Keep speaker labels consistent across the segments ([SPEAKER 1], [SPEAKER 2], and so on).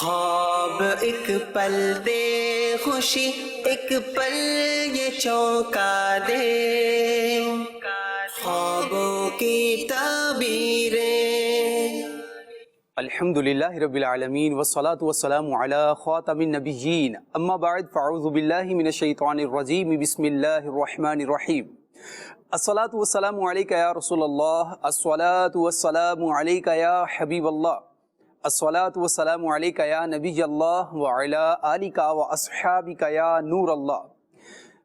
[SPEAKER 1] خواب ایک پل دے خوشی ایک پل یہ چونکا دے، خوابوں کی تعبیریں۔
[SPEAKER 2] الحمدللہ رب العالمین والصلاة والسلام علی خاتم النبیین، اما بعد فاعوذ باللہ من الشیطان الرجیم، بسم اللہ الرحمن الرحیم۔ الصلاة والسلام علیکہ یا رسول اللہ، الصلاة والسلام علیکہ یا حبیب اللہ، الصلاة والسلام علیکہ یا نبی اللہ وعلی آلکہ واصحابکہ یا نور اللہ۔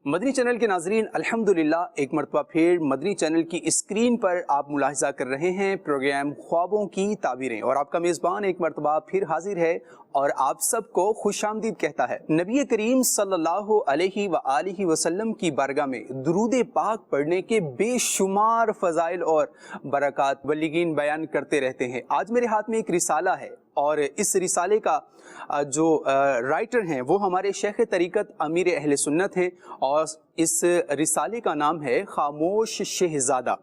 [SPEAKER 2] مدنی چینل کے ناظرین، الحمدللہ ایک مرتبہ پھر مدنی چینل کی اسکرین پر آپ ملاحظہ کر رہے ہیں پروگرام خوابوں کی تعبیریں، اور آپ کا میزبان ایک مرتبہ پھر حاضر ہے اور آپ سب کو خوش آمدید کہتا ہے۔ نبی کریم صلی اللہ علیہ وآلہ وسلم کی بارگاہ میں درود پاک پڑھنے کے بے شمار فضائل اور برکات بلغین بیان کرتے رہتے ہیں۔ آج میرے ہاتھ میں ایک رسالہ ہے، اور اس رسالے کا جو رائٹر ہیں وہ ہمارے شیخ طریقت امیر اہل سنت ہیں، اور اس رسالے کا نام ہے خاموش شہزادہ۔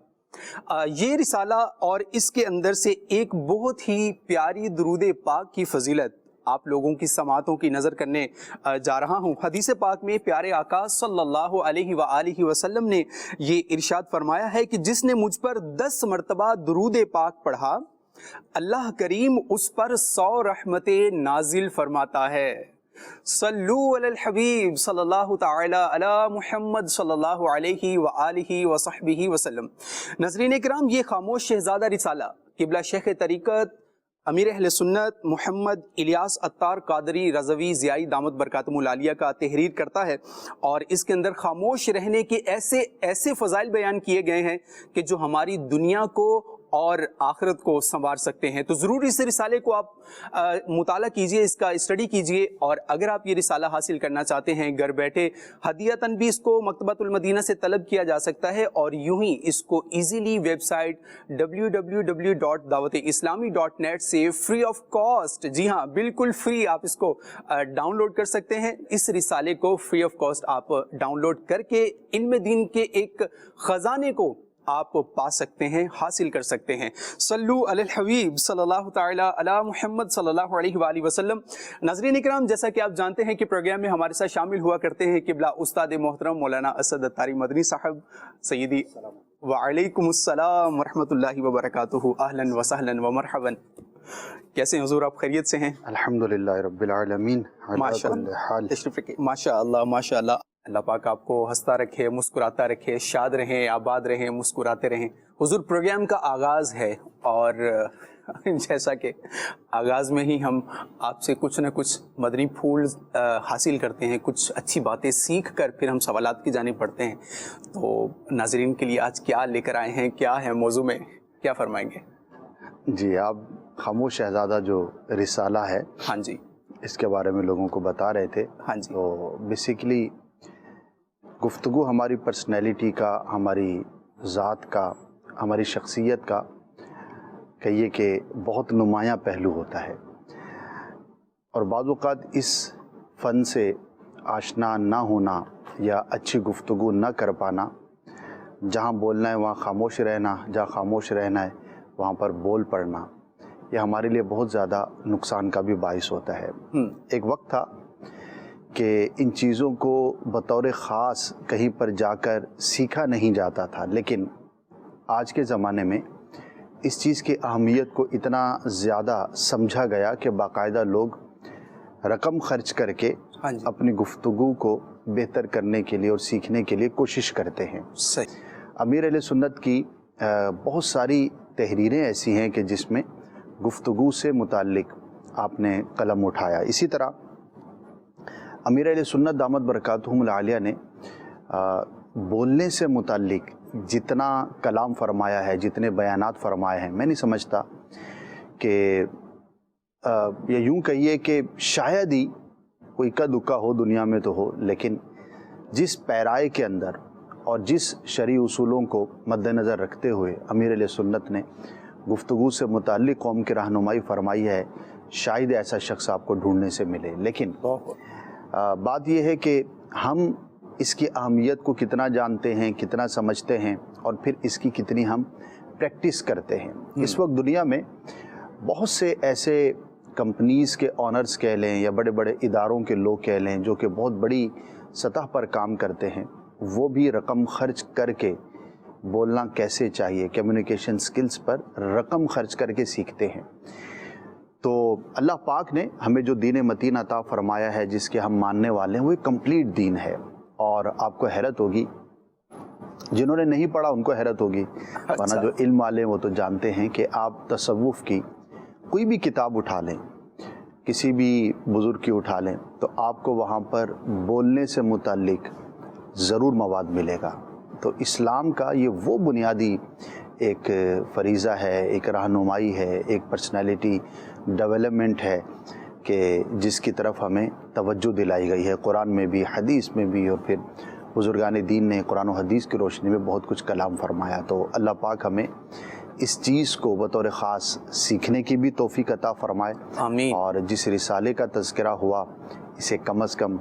[SPEAKER 2] یہ رسالہ اور اس کے اندر سے ایک بہت ہی پیاری درود پاک کی فضیلت آپ لوگوں کی سماعتوں کی نظر کرنے جا رہا ہوں۔ حدیث پاک میں پیارے آقا صلی اللہ علیہ وآلہ وسلم نے یہ ارشاد فرمایا ہے کہ جس نے مجھ پر 10 مرتبہ درود پاک پڑھا، اللہ کریم اس پر 100 رحمتیں نازل فرماتا ہے۔ صلو علی الحبیب صلی اللہ تعالی علی محمد صلی اللہ علیہ وآلہ وصحبہ وسلم۔ ناظرین کرام، یہ خاموش شہزادہ رسالہ قبلہ شیخ طریقت امیر اہل سنت محمد الیاس عطار قادری رضوی ضیائی دامت برکاتہم العالیہ کا تحریر کرتا ہے، اور اس کے اندر خاموش رہنے کے ایسے فضائل بیان کیے گئے ہیں کہ جو ہماری دنیا کو اور آخرت کو سنوار سکتے ہیں۔ تو ضرور اس رسالے کو آپ مطالعہ کیجئے، اس کا اسٹڈی کیجئے، اور اگر آپ یہ رسالہ حاصل کرنا چاہتے ہیں گھر بیٹھے ہدیتاً بھی اس کو مکتبۃ المدینہ سے طلب کیا جا سکتا ہے، اور یوں ہی اس کو ایزیلی ویب سائٹ www.dawat-islami.net سے فری آف کاسٹ، جی ہاں بالکل فری، آپ اس کو ڈاؤن لوڈ کر سکتے ہیں۔ اس رسالے کو فری آف کاسٹ آپ ڈاؤن لوڈ کر کے علم دین کے ایک خزانے کو آپ پا سکتے ہیں، حاصل کر سکتے ہیں۔ صلو علی الحبیب صلی اللہ تعالی علی محمد صلی اللہ علیہ وآلہ وسلم۔ ناظرین اکرام، جیسا کہ آپ جانتے ہیں کہ پروگرام میں ہمارے ساتھ شامل ہوا کرتے ہیں قبلہ استاد محترم مولانا اسد عطاری مدنی صاحب۔ سیدی وعلیکم السلام ورحمۃ اللہ وبرکاتہ، اہلا وسہلا ومرحبا۔ کیسے ہیں حضور، آپ خیریت سے ہیں؟
[SPEAKER 3] الحمدللہ رب العالمین،
[SPEAKER 2] ماشاء اللہ، تشریف رکھیں۔ ماشاء اللہ ماشاء اللہ، اللہ پاک آپ کو ہنستا رکھے، مسکراتا رکھے، شاد رہیں، آباد رہیں، مسکراتے رہیں۔ حضور، پروگرام کا آغاز ہے، اور جیسا کہ آغاز میں ہی ہم آپ سے کچھ نہ کچھ مدنی پھول حاصل کرتے ہیں، کچھ اچھی باتیں سیکھ کر پھر ہم سوالات کی جانب بڑھتے ہیں۔ تو ناظرین کے لیے آج کیا لے کر آئے ہیں، کیا ہے موضوع میں، کیا فرمائیں گے؟
[SPEAKER 3] جی، آپ خاموش شہزادہ جو رسالہ ہے،
[SPEAKER 2] ہاں جی،
[SPEAKER 3] اس کے بارے میں لوگوں کو بتا رہے تھے۔
[SPEAKER 2] ہاں جی،
[SPEAKER 3] تو بیسیکلی گفتگو ہماری پرسنالٹی کا، ہماری ذات کا، ہماری شخصیت کا کہیے کہ بہت نمایاں پہلو ہوتا ہے، اور بعض اوقات اس فن سے آشنا نہ ہونا یا اچھی گفتگو نہ کر پانا، جہاں بولنا ہے وہاں خاموش رہنا، جہاں خاموش رہنا ہے وہاں پر بول پڑنا، یہ ہمارے لیے بہت زیادہ نقصان کا بھی باعث ہوتا ہے۔ ایک وقت تھا کہ ان چیزوں کو بطور خاص کہیں پر جا کر سیکھا نہیں جاتا تھا، لیکن آج کے زمانے میں اس چیز کی اہمیت کو اتنا زیادہ سمجھا گیا کہ باقاعدہ لوگ رقم خرچ کر کے اپنی گفتگو کو بہتر کرنے کے لیے اور سیکھنے کے لیے کوشش کرتے ہیں۔
[SPEAKER 2] صحیح۔
[SPEAKER 3] امیر اہل سنت کی بہت ساری تحریریں ایسی ہیں کہ جس میں گفتگو سے متعلق آپ نے قلم اٹھایا۔ اسی طرح امیر اہل سنت دامت برکاتہم العالیہ نے بولنے سے متعلق جتنا کلام فرمایا ہے، جتنے بیانات فرمائے ہیں، میں نہیں سمجھتا کہ یا یوں کہیے کہ شاید ہی کوئی اکا دکا ہو دنیا میں تو ہو، لیکن جس پیرائے کے اندر اور جس شرعی اصولوں کو مد نظر رکھتے ہوئے امیر اہل سنت نے گفتگو سے متعلق قوم کی رہنمائی فرمائی ہے، شاید ایسا شخص آپ کو ڈھونڈنے سے ملے۔ لیکن بات یہ ہے کہ ہم اس کی اہمیت کو کتنا جانتے ہیں، کتنا سمجھتے ہیں، اور پھر اس کی کتنی ہم پریکٹس کرتے ہیں۔ اس وقت دنیا میں بہت سے ایسے کمپنیز کے آنرز کہہ لیں یا بڑے بڑے اداروں کے لوگ کہہ لیں جو کہ بہت بڑی سطح پر کام کرتے ہیں، وہ بھی رقم خرچ کر کے بولنا کیسے چاہیے، کمیونیکیشن سکلز پر رقم خرچ کر کے سیکھتے ہیں۔ تو اللہ پاک نے ہمیں جو دین متین عطا فرمایا ہے، جس کے ہم ماننے والے ہیں، وہ ایک کمپلیٹ دین ہے۔ اور آپ کو حیرت ہوگی، جنہوں نے نہیں پڑھا ان کو حیرت ہوگی، ورنہ جو علم والے وہ تو جانتے ہیں کہ آپ تصوف کی کوئی بھی کتاب اٹھا لیں، کسی بھی بزرگ کی اٹھا لیں، تو آپ کو وہاں پر بولنے سے متعلق ضرور مواد ملے گا۔ تو اسلام کا یہ وہ بنیادی ایک فریضہ ہے، ایک رہنمائی ہے، ایک پرسنالٹی ڈیولپمنٹ ہے کہ جس کی طرف ہمیں توجہ دلائی گئی ہے، قرآن میں بھی، حدیث میں بھی، اور پھر بزرگان دین نے قرآن و حدیث کی روشنی میں بہت کچھ کلام فرمایا۔ تو اللہ پاک ہمیں اس چیز کو بطور خاص سیکھنے کی بھی توفیق عطا فرمائے،
[SPEAKER 2] آمین۔
[SPEAKER 3] اور جس رسالے کا تذکرہ ہوا اسے کم از کم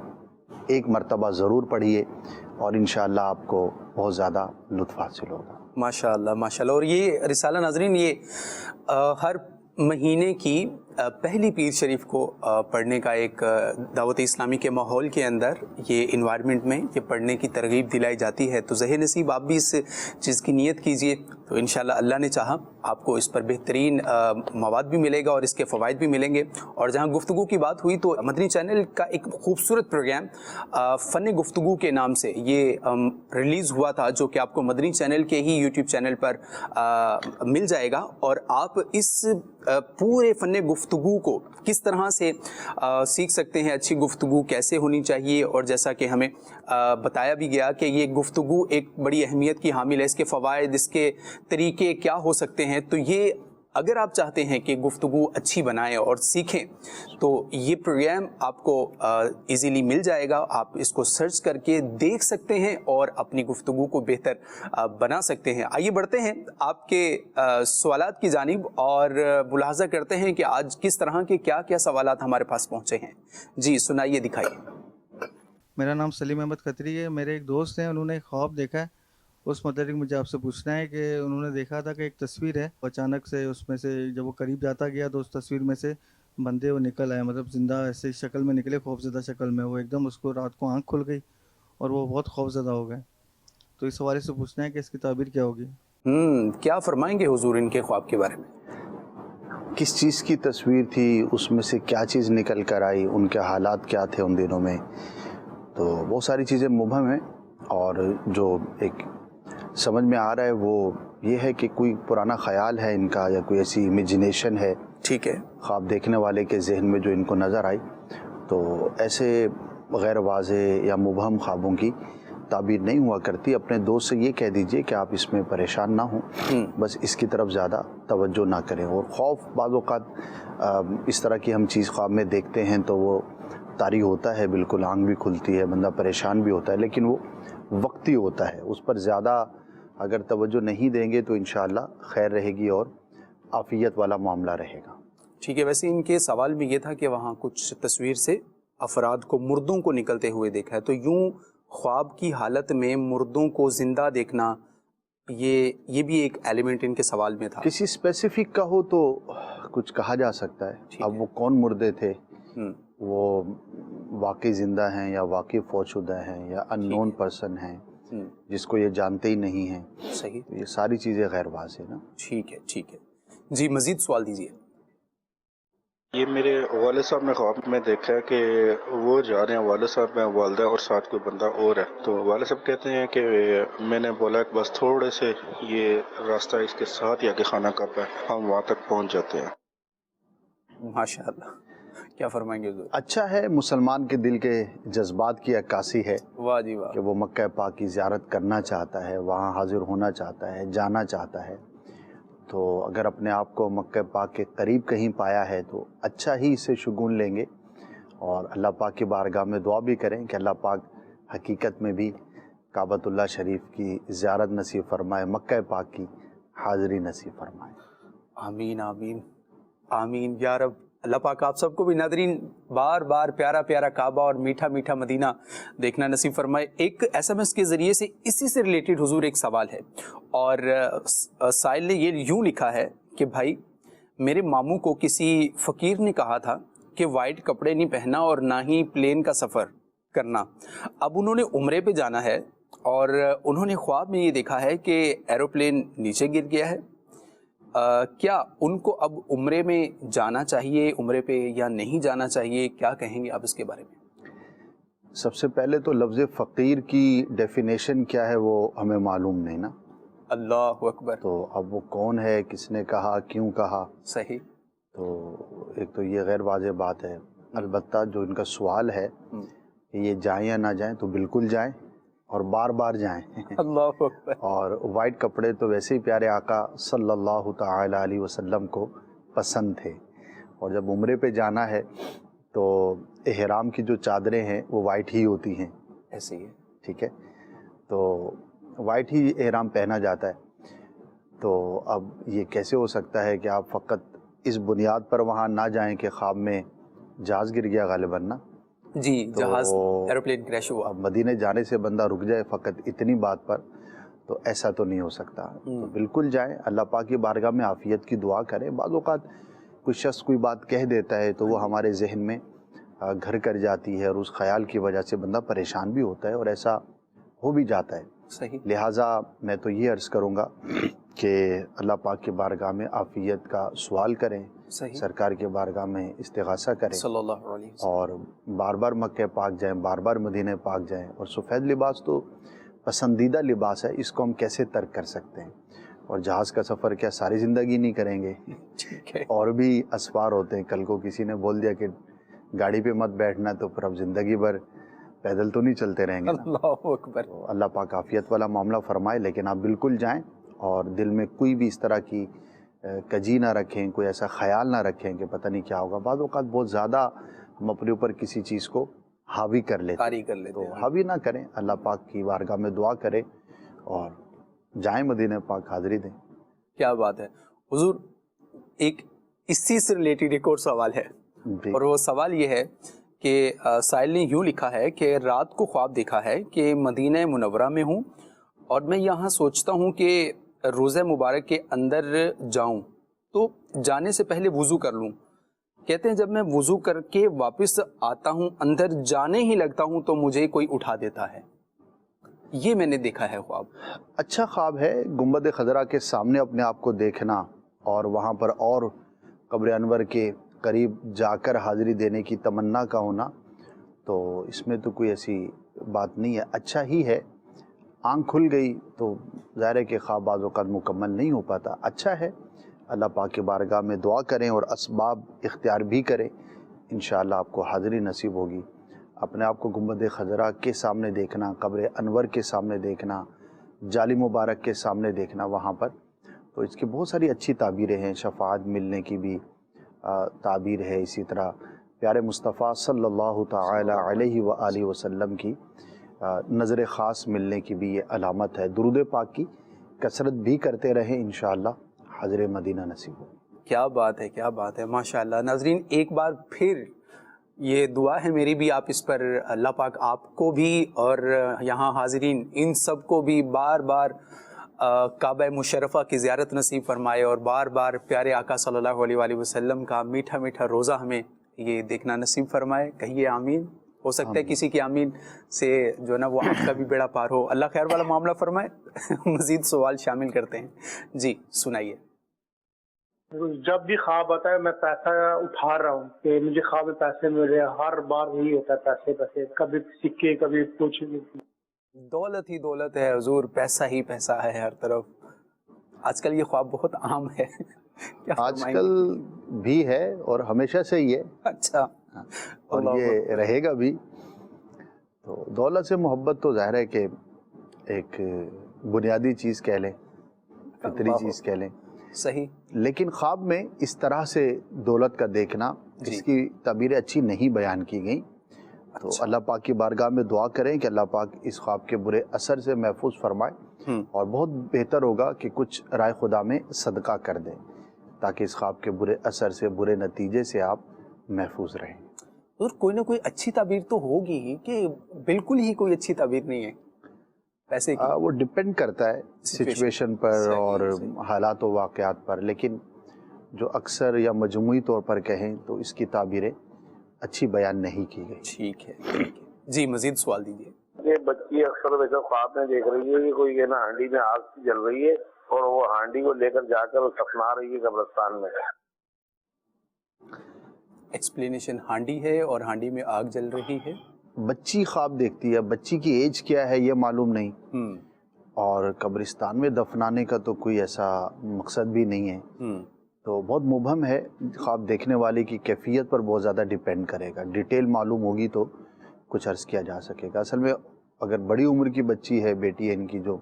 [SPEAKER 3] ایک مرتبہ ضرور پڑھیے، اور انشاءاللہ آپ کو بہت زیادہ لطف حاصل ہوگا۔
[SPEAKER 2] ماشاءاللہ ماشاءاللہ۔ اور یہ رسالہ ناظرین، یہ ہر مہینے کی پہلی پیر شریف کو پڑھنے کا ایک دعوت اسلامی کے ماحول کے اندر، یہ انوائرمنٹ میں یہ پڑھنے کی ترغیب دلائی جاتی ہے۔ تو ظہر نصیب آپ بھی اس چیز کی نیت کیجئے، تو انشاءاللہ اللہ نے چاہا آپ کو اس پر بہترین مواد بھی ملے گا اور اس کے فوائد بھی ملیں گے۔ اور جہاں گفتگو کی بات ہوئی، تو مدنی چینل کا ایک خوبصورت پروگرام فن گفتگو کے نام سے یہ ریلیز ہوا تھا، جو کہ آپ کو مدنی چینل کے ہی یوٹیوب چینل پر مل جائے گا، اور آپ اس پورے فن گفتگو کو کس طرح سے سیکھ سکتے ہیں، اچھی گفتگو کیسے ہونی چاہیے، اور جیسا کہ ہمیں بتایا بھی گیا کہ یہ گفتگو ایک بڑی اہمیت کی حامل ہے، اس کے فوائد، اس کے طریقے کیا ہو سکتے ہیں۔ تو یہ اگر آپ چاہتے ہیں کہ گفتگو اچھی بنائیں اور سیکھیں، تو یہ پروگرام آپ کو ایزیلی مل جائے گا، آپ اس کو سرچ کر کے دیکھ سکتے ہیں اور اپنی گفتگو کو بہتر بنا سکتے ہیں۔ آئیے بڑھتے ہیں آپ کے سوالات کی جانب، اور ملاحظہ کرتے ہیں کہ آج کس طرح کے کیا کیا سوالات ہمارے پاس پہنچے ہیں۔ جی سنائیے، دکھائیے۔
[SPEAKER 4] میرا نام سلیم احمد کھتری ہے۔ میرے ایک دوست ہیں، انہوں نے ایک خواب دیکھا ہے، اس متعلق مجھے آپ سے پوچھنا ہے کہ انہوں نے دیکھا تھا کہ ایک تصویر ہے، اچانک سے اس میں سے جب وہ قریب جاتا گیا تو اس تصویر میں سے بندے وہ نکل آئے، مطلب زندہ ایسے شکل میں نکلے، خوفزدہ شکل میں۔ وہ ایک دم اس کو رات کو آنکھ کھل گئی اور وہ بہت خوفزدہ ہو گئے۔ تو اس حوالے سے پوچھنا ہے کہ اس کی تعبیر کیا ہوگی؟
[SPEAKER 2] کیا فرمائیں گے حضور ان کے خواب کے بارے میں؟
[SPEAKER 3] کس چیز کی تصویر تھی، اس میں سے کیا چیز نکل کر آئی، ان کے حالات کیا تھے ان دنوں میں؟ تو بہت ساری چیزیں مبہم ہیں، اور جو ایک سمجھ میں آ رہا ہے وہ یہ ہے کہ کوئی پرانا خیال ہے ان کا، یا کوئی ایسی امیجنیشن ہے،
[SPEAKER 2] ٹھیک ہے،
[SPEAKER 3] خواب دیکھنے والے کے ذہن میں جو ان کو نظر آئی۔ تو ایسے غیر واضح یا مبہم خوابوں کی تعبیر نہیں ہوا کرتی۔ اپنے دوست سے یہ کہہ دیجئے کہ آپ اس میں پریشان نہ ہوں، بس اس کی طرف زیادہ توجہ نہ کریں۔ اور خوف بعض اوقات اس طرح کی ہم چیز خواب میں دیکھتے ہیں تو وہ طاری ہوتا ہے، بالکل آنکھ بھی کھلتی ہے، بندہ پریشان بھی ہوتا ہے، لیکن وہ وقتی ہوتا ہے، اس پر زیادہ اگر توجہ نہیں دیں گے تو انشاءاللہ خیر رہے گی اور عافیت والا معاملہ رہے گا۔
[SPEAKER 2] ٹھیک ہے۔ ویسے ان کے سوال میں یہ تھا کہ وہاں کچھ تصویر سے افراد کو، مردوں کو نکلتے ہوئے دیکھا ہے، تو یوں خواب کی حالت میں مردوں کو زندہ دیکھنا، یہ بھی ایک ایلیمنٹ ان کے سوال میں تھا۔
[SPEAKER 3] کسی اسپیسیفک کا ہو تو کچھ کہا جا سکتا ہے۔ اب وہ کون مردے تھے، وہ واقعی زندہ ہیں یا واقعی فوت شدہ ہیں یا ان نون پرسن ہیں جس کو یہ جانتے ہی نہیں ہیں،
[SPEAKER 2] صحیح،
[SPEAKER 3] یہ ساری چیزیں غیر واضح نا۔
[SPEAKER 2] ٹھیک ہے، ٹھیک ہے جی، مزید سوال دیجیے۔
[SPEAKER 5] یہ میرے والد صاحب نے خواب میں دیکھا ہے کہ وہ جا رہے ہیں، والد صاحب ہیں، والدہ اور ساتھ کوئی بندہ اور ہے۔ تو والد صاحب کہتے ہیں کہ میں نے بولا کہ بس تھوڑے سے یہ راستہ اس کے ساتھ یا کہ خانہ کعبہ ہے، ہم وہاں تک پہنچ جاتے ہیں۔
[SPEAKER 2] ماشاءاللہ، کیا فرمائیں گے حضور؟
[SPEAKER 3] اچھا ہے، مسلمان کے دل کے جذبات کی عکاسی ہے
[SPEAKER 2] واہ جی واہ،
[SPEAKER 3] کہ وہ مکہ پاک کی زیارت کرنا چاہتا ہے، وہاں حاضر ہونا چاہتا ہے، جانا چاہتا ہے۔ تو اگر اپنے آپ کو مکہ پاک کے قریب کہیں پایا ہے تو اچھا ہی اسے شگون لیں گے، اور اللہ پاک کی بارگاہ میں دعا بھی کریں کہ اللہ پاک حقیقت میں بھی کعبۃ اللہ شریف کی زیارت نصیب فرمائے، مکہ پاک کی حاضری نصیب فرمائے۔
[SPEAKER 2] آمین آمین آمین یا رب۔ اللہ پاک آپ سب کو بھی ناظرین بار بار پیارا پیارا کعبہ اور میٹھا میٹھا مدینہ دیکھنا نصیب فرمائے۔ ایک ایس ایم ایس کے ذریعے سے اسی سے ریلیٹڈ حضور ایک سوال ہے، اور سائل نے یہ یوں لکھا ہے کہ بھائی میرے ماموں کو کسی فقیر نے کہا تھا کہ وائٹ کپڑے نہیں پہننا اور نہ ہی پلین کا سفر کرنا. اب انہوں نے عمرے پہ جانا ہے اور انہوں نے خواب میں یہ دیکھا ہے کہ ایروپلین نیچے گر گیا ہے. کیا ان کو اب عمرے میں جانا چاہیے عمرے پہ یا نہیں جانا چاہیے؟ کیا کہیں گے آپ اس کے بارے میں؟
[SPEAKER 3] سب سے پہلے تو لفظ فقیر کی ڈیفینیشن کیا ہے وہ ہمیں معلوم نہیں نا.
[SPEAKER 2] اللہ اکبر.
[SPEAKER 3] تو اب وہ کون ہے، کس نے کہا، کیوں کہا؟
[SPEAKER 2] صحیح.
[SPEAKER 3] تو ایک تو یہ غیر واضح بات ہے. البتہ جو ان کا سوال ہے کہ یہ جائیں یا نہ جائیں، تو بالکل جائیں اور بار بار جائیں.
[SPEAKER 2] اللہ اکبر. اور
[SPEAKER 3] وائٹ کپڑے تو ویسے ہی پیارے آقا صلی اللہ تعالی علیہ وسلم کو پسند تھے، اور جب عمرے پہ جانا ہے تو احرام کی جو چادریں ہیں وہ وائٹ ہی ہوتی ہیں.
[SPEAKER 2] ایسے ہی ہے.
[SPEAKER 3] ٹھیک ہے، تو وائٹ ہی احرام پہنا جاتا ہے. تو اب یہ کیسے ہو سکتا ہے کہ آپ فقط اس بنیاد پر وہاں نہ جائیں کہ خواب میں جہاز گر گیا غالباً نا؟
[SPEAKER 2] جی، جہاز ایروپلین کریش ہوا.
[SPEAKER 3] اب مدینے جانے سے بندہ رک جائے فقط اتنی بات پر، تو ایسا تو نہیں ہو سکتا. تو بالکل جائیں، اللہ پاک کی بارگاہ میں عافیت کی دعا کریں. بعض اوقات کوئی شخص کوئی بات کہہ دیتا ہے تو وہ ہمارے ذہن میں گھر کر جاتی ہے، اور اس خیال کی وجہ سے بندہ پریشان بھی ہوتا ہے، اور ایسا ہو بھی جاتا ہے.
[SPEAKER 2] صحیح.
[SPEAKER 3] لہٰذا میں تو یہ عرض کروں گا کہ اللہ پاک کی بارگاہ میں عافیت کا سوال کریں.
[SPEAKER 2] صحیح.
[SPEAKER 3] سرکار کے بارگاہ میں استغاثہ کریں
[SPEAKER 2] صلی اللہ علیہ وسلم،
[SPEAKER 3] اور بار بار مکہ پاک جائیں، بار بار مدینہ پاک جائیں. اور سفید لباس تو پسندیدہ لباس ہے، اس کو ہم کیسے ترک کر سکتے ہیں؟ اور جہاز کا سفر کیا ساری زندگی نہیں کریں گے؟ اور بھی اسفار ہوتے ہیں. کل کو کسی نے بول دیا کہ گاڑی پہ مت بیٹھنا، تو پھر اب زندگی بھر پیدل تو نہیں چلتے رہیں گے.
[SPEAKER 2] اللہ اکبر.
[SPEAKER 3] اللہ پاک عافیت والا معاملہ فرمائے. لیکن آپ بالکل جائیں اور دل میں کوئی بھی اس طرح کی کجی نہ رکھیں، کوئی ایسا خیال نہ رکھیں کہ پتہ نہیں کیا ہوگا. بعض اوقات بہت زیادہ ہم اپنے اوپر کسی چیز کو حاوی کر لیتے ہیں، تو حاوی نہ کریں. اللہ پاک کی بارگاہ میں دعا کریں اور جائیں مدینہ پاک، حاضری دیں.
[SPEAKER 2] کیا بات ہے حضور. ایک اسی سے ریلیٹڈ ایک اور سوال ہے، اور وہ سوال یہ ہے کہ سائل نے یوں لکھا ہے کہ رات کو خواب دیکھا ہے کہ مدینہ منورہ میں ہوں اور میں یہاں سوچتا ہوں کہ روزہ مبارک کے اندر جاؤں تو جانے سے پہلے وضو کر لوں. کہتے ہیں جب میں وضو کر کے واپس آتا ہوں، اندر جانے ہی لگتا ہوں تو مجھے کوئی اٹھا دیتا ہے. یہ میں نے دیکھا ہے خواب.
[SPEAKER 3] اچھا خواب ہے. گنبد خضرا کے سامنے اپنے آپ کو دیکھنا اور وہاں پر اور قبر انور کے قریب جا کر حاضری دینے کی تمنا کا ہونا، تو اس میں تو کوئی ایسی بات نہیں ہے. اچھا ہی ہے. آنکھ کھل گئی تو ظاہر ہے کہ خواب بعض اوقات مکمل نہیں ہو پاتا. اچھا ہے. اللہ پاک کی بارگاہ میں دعا کریں اور اسباب اختیار بھی کریں. انشاءاللہ آپ کو حاضری نصیب ہوگی. اپنے آپ کو گنبد خضرا کے سامنے دیکھنا، قبر انور کے سامنے دیکھنا، جالی مبارک کے سامنے دیکھنا وہاں پر، تو اس کی بہت ساری اچھی تعبیریں ہیں. شفاعت ملنے کی بھی تعبیر ہے. اسی طرح پیارے مصطفیٰ صلی اللہ تعالی علیہ وآلہ وسلم کی نظر خاص ملنے کی بھی یہ علامت ہے. درود پاک کی کثرت بھی کرتے رہیں، انشاءاللہ حضر مدینہ نصیب ہو.
[SPEAKER 2] کیا بات ہے، کیا بات ہے، ماشاءاللہ. ناظرین ایک بار پھر یہ دعا ہے میری بھی آپ اس پر، اللہ پاک آپ کو بھی اور یہاں حاضرین ان سب کو بھی بار بار کعبہ مشرفہ کی زیارت نصیب فرمائے اور بار بار پیارے آقا صلی اللہ علیہ وآلہ وسلم کا میٹھا میٹھا روزہ ہمیں یہ دیکھنا نصیب فرمائے. کہیے آمین. ہو سکتا ہے کسی کی آمین سے جو نا وہ آپ کا بھی بیڑا پار ہو. اللہ خیر والا معاملہ فرمائے. مزید سوال شامل کرتے ہیں. جی سنائیے.
[SPEAKER 6] جب بھی خواب آتا ہے میں پیسہ اٹھا رہا ہوں کہ مجھے خواب میں پیسے مل رہے ہیں، ہر بار یہی ہوتا ہے، پیسے کبھی سکے کبھی کچھ.
[SPEAKER 2] دولت ہی دولت ہے حضور، پیسہ ہی پیسہ ہے ہر طرف. آج کل یہ خواب بہت عام ہے.
[SPEAKER 3] آج کل بھی ہے اور ہمیشہ سے ہی ہے.
[SPEAKER 2] اچھا.
[SPEAKER 3] اور یہ رہے گا بھی. تو دولت سے محبت تو ظاہر ہے کہ ایک بنیادی چیز کہہ لیں، فطری چیز کہہ لیں.
[SPEAKER 2] صحیح.
[SPEAKER 3] لیکن خواب میں اس طرح سے دولت کا دیکھنا، اس کی تعبیریں اچھی نہیں بیان کی گئیں. تو اللہ پاک کی بارگاہ میں دعا کریں کہ اللہ پاک اس خواب کے برے اثر سے محفوظ فرمائے، اور بہت بہتر ہوگا کہ کچھ رائے خدا میں صدقہ کر دیں تاکہ اس خواب کے برے اثر سے، برے نتیجے سے آپ محفوظ رہیں.
[SPEAKER 2] اور کوئی نہ کوئی اچھی تعبیر تو ہوگی ہی کہ بالکل ہی کوئی اچھی تعبیر نہیں ہے پیسے کی؟
[SPEAKER 3] وہ ڈپینڈ کرتا ہے سچویشن پر اور حالات و واقعات پر. لیکن جو اکثر یا مجموعی طور پر کہیں تو اس کی تعبیریں اچھی بیان نہیں کی گئی.
[SPEAKER 2] ٹھیک ہے. جی مزید سوال دیجیے.
[SPEAKER 7] یہ بچی اکثر ویسے خواب میں دیکھ رہی ہے کہ کوئی یہ نا ہانڈی میں آگ جل رہی ہے اور وہ ہانڈی کو لے کر جا کر دفنا رہی ہے قبرستان میں.
[SPEAKER 2] ایکسپلینیشن ہانڈی ہے اور ہانڈی میں آگ جل رہی ہے.
[SPEAKER 3] بچی خواب دیکھتی ہے, بچی کی ایج کیا ہے یہ معلوم نہیں, اور قبرستان میں دفنانے کا تو کوئی ایسا مقصد بھی نہیں ہے, تو بہت مبہم ہے. خواب دیکھنے والے کی کیفیت پر بہت زیادہ ڈیپینڈ کرے گا. ڈیٹیل معلوم ہوگی تو کچھ عرض کیا جا سکے گا. اصل میں اگر بڑی عمر کی بچی ہے, بیٹی ہے ان کی, جو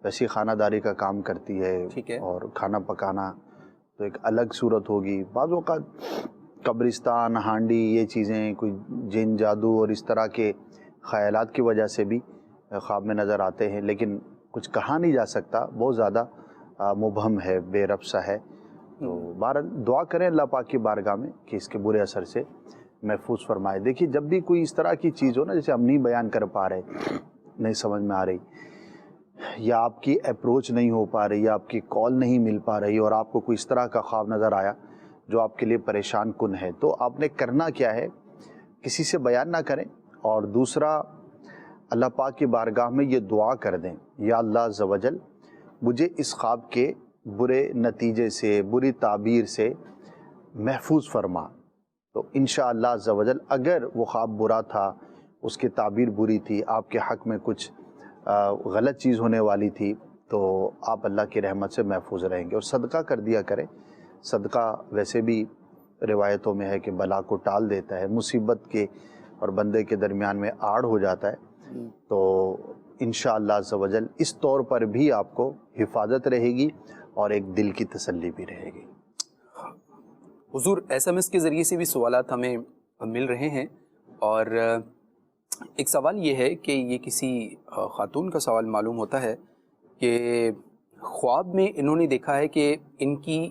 [SPEAKER 3] ویسی خانہ داری کا کام کرتی ہے اور کھانا پکانا, تو ایک الگ صورت ہوگی. بعض اوقات قبرستان, ہانڈی, یہ چیزیں کوئی جن جادو اور اس طرح کے خیالات کی وجہ سے بھی خواب میں نظر آتے ہیں, لیکن کچھ کہا نہیں جا سکتا, بہت زیادہ مبہم ہے, بے ربط سا ہے. تو بہرحال دعا کریں اللہ پاک کی بارگاہ میں کہ اس کے برے اثر سے محفوظ فرمائے. دیکھیے جب بھی کوئی اس طرح کی چیز ہو نا, جیسے ہم نہیں بیان کر پا رہے, نہیں سمجھ میں آ رہی, یا آپ کی اپروچ نہیں ہو پا رہی, یا آپ کی کال نہیں مل پا رہی, اور آپ کو کوئی اس طرح کا خواب نظر آیا جو آپ کے لیے پریشان کن ہے, تو آپ نے کرنا کیا ہے, کسی سے بیان نہ کریں, اور دوسرا اللہ پاک کی بارگاہ میں یہ دعا کر دیں, یا اللہ عز و جل مجھے اس خواب کے برے نتیجے سے, بری تعبیر سے محفوظ فرما. تو انشاءاللہ عز و جل اگر وہ خواب برا تھا, اس کی تعبیر بری تھی, آپ کے حق میں کچھ غلط چیز ہونے والی تھی, تو آپ اللہ کی رحمت سے محفوظ رہیں گے. اور صدقہ کر دیا کریں. صدقہ ویسے بھی روایتوں میں ہے کہ بلا کو ٹال دیتا ہے, مصیبت کے اور بندے کے درمیان میں آڑ ہو جاتا ہے. تو انشاءاللہ عز و جل اس طور پر بھی آپ کو حفاظت رہے گی اور ایک دل کی تسلی بھی رہے گی.
[SPEAKER 2] حضور SMS کے ذریعے سے بھی سوالات ہمیں مل رہے ہیں, اور ایک سوال یہ ہے کہ یہ کسی خاتون کا سوال معلوم ہوتا ہے کہ خواب میں انہوں نے دیکھا ہے کہ ان کی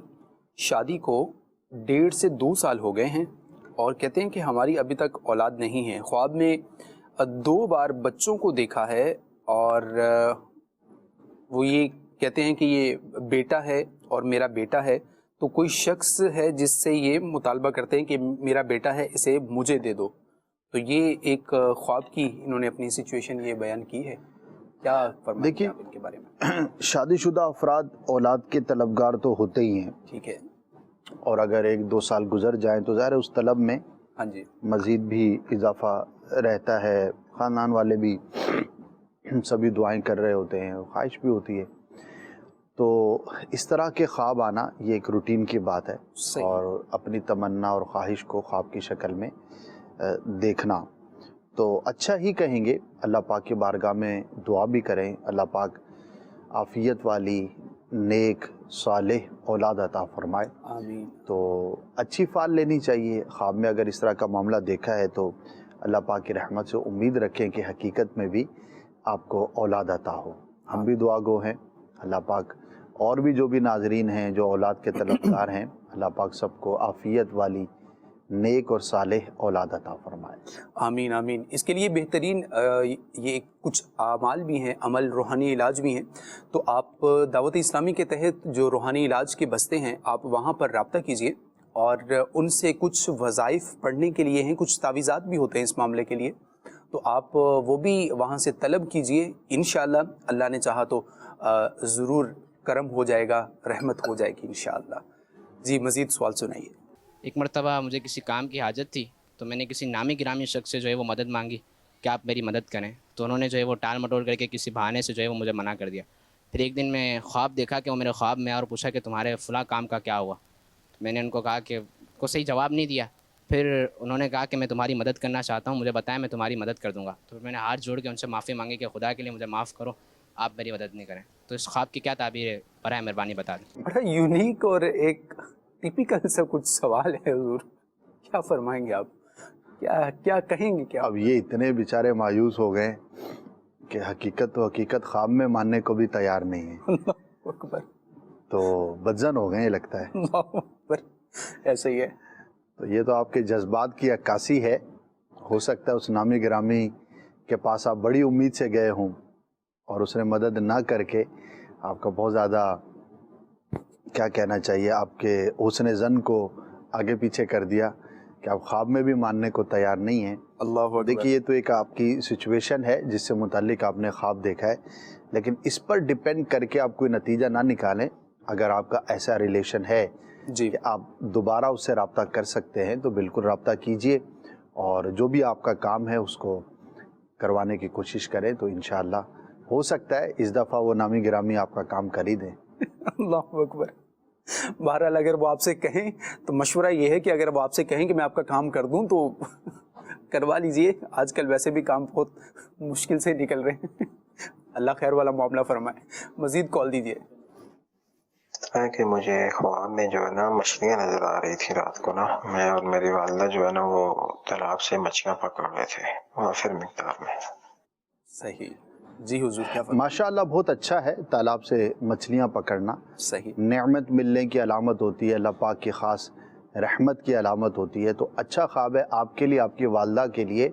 [SPEAKER 2] شادی کو 1.5 سے 2 سال ہو گئے ہیں, اور کہتے ہیں کہ ہماری ابھی تک اولاد نہیں ہے. خواب میں 2 بار بچوں کو دیکھا ہے, اور وہ یہ کہتے ہیں کہ یہ بیٹا ہے اور میرا بیٹا ہے, تو کوئی شخص ہے جس سے یہ مطالبہ کرتے ہیں کہ میرا بیٹا ہے, اسے مجھے دے دو. تو یہ ایک خواب کی انہوں نے اپنی سچویشن یہ بیان کی ہے, کیا فرمائیں گے آپ ان کے بارے میں؟
[SPEAKER 3] شادی شدہ افراد اولاد کے طلبگار تو ہوتے ہی ہیں,
[SPEAKER 2] ٹھیک ہے,
[SPEAKER 3] اور اگر 1-2 سال گزر جائیں تو ظاہر ہے اس طلب میں مزید بھی اضافہ رہتا ہے. خاندان والے بھی سبھی دعائیں کر رہے ہوتے ہیں, خواہش بھی ہوتی ہے. تو اس طرح کے خواب آنا یہ ایک روٹین کی بات ہے, اور اپنی تمنا اور خواہش کو خواب کی شکل میں دیکھنا تو اچھا ہی کہیں گے. اللہ پاک کی بارگاہ میں دعا بھی کریں, اللہ پاک عافیت والی نیک صالح اولاد عطا فرمائے.
[SPEAKER 2] آمین.
[SPEAKER 3] تو اچھی فال لینی چاہیے. خواب میں اگر اس طرح کا معاملہ دیکھا ہے تو اللہ پاک کی رحمت سے امید رکھیں کہ حقیقت میں بھی آپ کو اولاد عطا ہو. ہم بھی دعا گو ہیں, اللہ پاک اور بھی جو بھی ناظرین ہیں جو اولاد کے طلبگار ہیں, اللہ پاک سب کو عافیت والی نیک اور صالح اولاد عطا فرمائے.
[SPEAKER 2] آمین آمین. اس کے لیے بہترین یہ کچھ اعمال بھی ہیں, عمل روحانی علاج بھی ہیں. تو آپ دعوت اسلامی کے تحت جو روحانی علاج کے بستے ہیں, آپ وہاں پر رابطہ کیجئے, اور ان سے کچھ وظائف پڑھنے کے لیے ہیں, کچھ تعویذات بھی ہوتے ہیں اس معاملے کے لیے, تو آپ وہ بھی وہاں سے طلب کیجئے. انشاءاللہ اللہ نے چاہا تو ضرور کرم ہو جائے گا, رحمت ہو جائے گی انشاءاللہ. جی مزید سوال سنائیے.
[SPEAKER 8] ایک مرتبہ مجھے کسی کام کی حاجت تھی, تو میں نے کسی نامی گرامی شخص سے جو ہے وہ مدد مانگی کہ آپ میری مدد کریں. تو انہوں نے جو ہے وہ ٹال مٹول کر کے کسی بہانے سے جو ہے وہ مجھے منع کر دیا. پھر ایک دن میں خواب دیکھا کہ وہ میرے خواب میں اور پوچھا کہ تمہارے فلاں کام کا کیا ہوا. میں نے ان کو کہا کہ کو صحیح جواب نہیں دیا. پھر انہوں نے کہا کہ میں تمہاری مدد کرنا چاہتا ہوں, مجھے بتائیں میں تمہاری مدد کر دوں گا. تو میں نے ہاتھ جوڑ کے ان سے معافی مانگی کہ خدا کے لیے مجھے معاف کرو, آپ میری مدد نہیں کریں. تو اس خواب کی کیا تعبیر ہے, برائے مہربانی بتا دیں.
[SPEAKER 2] بڑا یونیک اور ایک ٹیپیکل سا کچھ سوال ہے حضور, کیا فرمائیں گے آپ, کیا کہیں گے کیا؟
[SPEAKER 3] اب یہ اتنے بیچارے مایوس ہو گئے کہ حقیقت خواب میں ماننے کو بھی تیار نہیں ہے.
[SPEAKER 2] اللہ اکبر.
[SPEAKER 3] تو بدزن ہو گئے یہ لگتا ہے.
[SPEAKER 2] اللہ اکبر. ایسا ہی ہے.
[SPEAKER 3] تو یہ تو آپ کے جذبات کی عکاسی ہے. ہو سکتا ہے اس نامی گرامی کے پاس آپ بڑی امید سے گئے ہوں اور اس نے مدد نہ کر کے آپ کا بہت زیادہ کیا کہنا چاہیے، آپ کے حسن ظن کو آگے پیچھے کر دیا کہ آپ خواب میں بھی ماننے کو تیار نہیں ہیں.
[SPEAKER 2] اللہ اکبر.
[SPEAKER 3] دیکھیے یہ تو ایک آپ کی سچویشن ہے جس سے متعلق آپ نے خواب دیکھا ہے، لیکن اس پر ڈیپینڈ کر کے آپ کوئی نتیجہ نہ نکالیں. اگر آپ کا ایسا ریلیشن ہے
[SPEAKER 2] جی
[SPEAKER 3] کہ آپ دوبارہ اس سے رابطہ کر سکتے ہیں تو بالکل رابطہ کیجئے، اور جو بھی آپ کا کام ہے اس کو کروانے کی کوشش کریں تو انشاءاللہ ہو سکتا ہے اس دفعہ وہ نامی گرامی آپ کا کام کر ہی دیں.
[SPEAKER 2] اللہ اکبر. بہرحال اگر وہ آپ سے کہیں تو مشورہ یہ ہے کہ اگر وہ آپ سے کہیں کہ میں آپ کا کام کر دوں تو کروا لیجئے. آج کل ویسے بھی کام بہت مشکل سے نکل رہے ہیں. اللہ خیر والا معاملہ فرمائے. مزید کال دیجئے.
[SPEAKER 9] کہ مجھے خواب میں جو ہے نا مچھلیاں نظر آ رہی تھی رات کو نا، میں اور میری والدہ جو ہے نا وہ تالاب سے مچھلیاں پکڑ رہے تھے وافر مقدار میں.
[SPEAKER 2] صحیح. جی حضور کیا فرمائیں؟
[SPEAKER 3] ماشاءاللہ بہت اچھا ہے تالاب سے مچھلیاں پکڑنا.
[SPEAKER 2] صحیح.
[SPEAKER 3] نعمت ملنے کی علامت ہوتی ہے، اللہ پاک کی خاص رحمت کی علامت ہوتی ہے. تو اچھا خواب ہے آپ کے لیے، آپ کی والدہ کے لیے.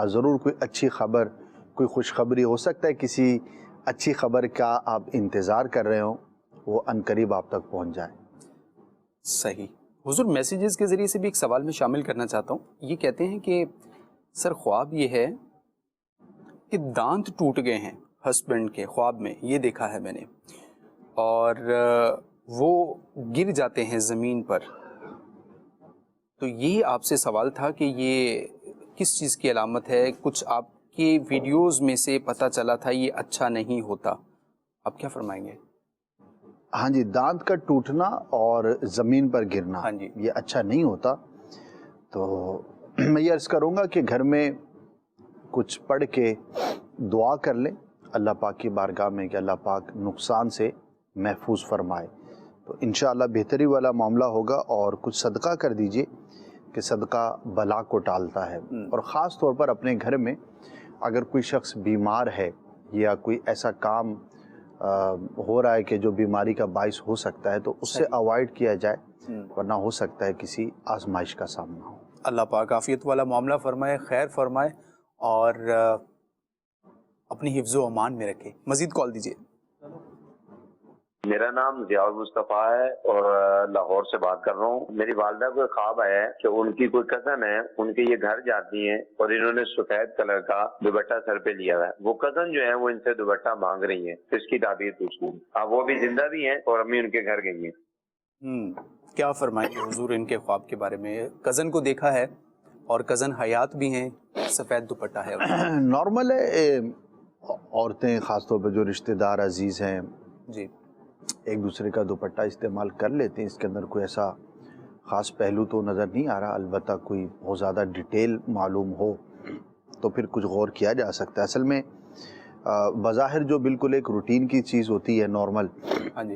[SPEAKER 3] ضرور کوئی اچھی خبر، کوئی خوشخبری ہو سکتا ہے، کسی اچھی خبر کا آپ انتظار کر رہے ہوں، وہ عنقریب آپ تک پہنچ جائے.
[SPEAKER 2] صحیح. حضور میسیجز کے ذریعے سے بھی ایک سوال میں شامل کرنا چاہتا ہوں. یہ کہتے ہیں کہ سر خواب یہ ہے کہ دانت ٹوٹ گئے ہیں ہسبینڈ کے، خواب میں یہ دیکھا ہے میں نے، اور وہ گر جاتے ہیں زمین پر. تو یہ آپ سے سوال تھا کہ یہ کس چیز کی علامت ہے؟ کچھ آپ کی ویڈیوز میں سے پتہ چلا تھا یہ اچھا نہیں ہوتا. آپ کیا فرمائیں گے؟
[SPEAKER 3] ہاں جی، دانت کا ٹوٹنا اور زمین پر گرنا
[SPEAKER 2] ہاں جی.
[SPEAKER 3] یہ اچھا نہیں ہوتا. تو میں یہ عرض کروں گا کہ گھر میں کچھ پڑھ کے دعا کر لیں اللہ پاک کی بارگاہ میں کہ اللہ پاک نقصان سے محفوظ فرمائے، تو انشاءاللہ بہتری والا معاملہ ہوگا. اور کچھ صدقہ کر دیجئے کہ صدقہ بلا کو ٹالتا ہے. اور خاص طور پر اپنے گھر میں اگر کوئی شخص بیمار ہے یا کوئی ایسا کام ہو رہا ہے کہ جو بیماری کا باعث ہو سکتا ہے تو اس سے اوائڈ کیا جائے، ورنہ ہو سکتا ہے کسی آزمائش کا سامنا ہو.
[SPEAKER 2] اللہ پاک عافیت والا معاملہ فرمائے، خیر فرمائے اور اپنی حفظ و امان میں رکھے. مزید کال دیجئے.
[SPEAKER 7] میرا نام ضیاء المصطفیٰ ہے اور لاہور سے بات کر رہا ہوں. میری والدہ کو ایک خواب آیا ہے کہ ان کی کوئی کزن ہے، ان کے یہ گھر جاتی ہیں اور انہوں نے سفید کلر کا دوپٹہ سر پہ لیا ہوا ہے. وہ کزن جو ہے وہ ان سے دوپٹہ مانگ رہی ہیں، تو اس کی تعبیر پوچھنی. اب وہ بھی زندہ بھی ہیں اور امی ان کے گھر گئی ہیں.
[SPEAKER 2] کیا فرمائیں گے حضور ان کے خواب کے بارے میں؟ کزن کو دیکھا ہے اور کزن حیات بھی ہیں، سفید دوپٹہ ہے.
[SPEAKER 3] نارمل ہے، عورتیں خاص طور پہ جو رشتہ دار عزیز ہیں
[SPEAKER 2] جی
[SPEAKER 3] ایک دوسرے کا دوپٹہ استعمال کر لیتے ہیں. اس کے اندر کوئی ایسا خاص پہلو تو نظر نہیں آ رہا. البتہ کوئی بہت زیادہ ڈیٹیل معلوم ہو تو پھر کچھ غور کیا جا سکتا ہے. اصل میں بظاہر جو بالکل ایک روٹین کی چیز ہوتی ہے نارمل،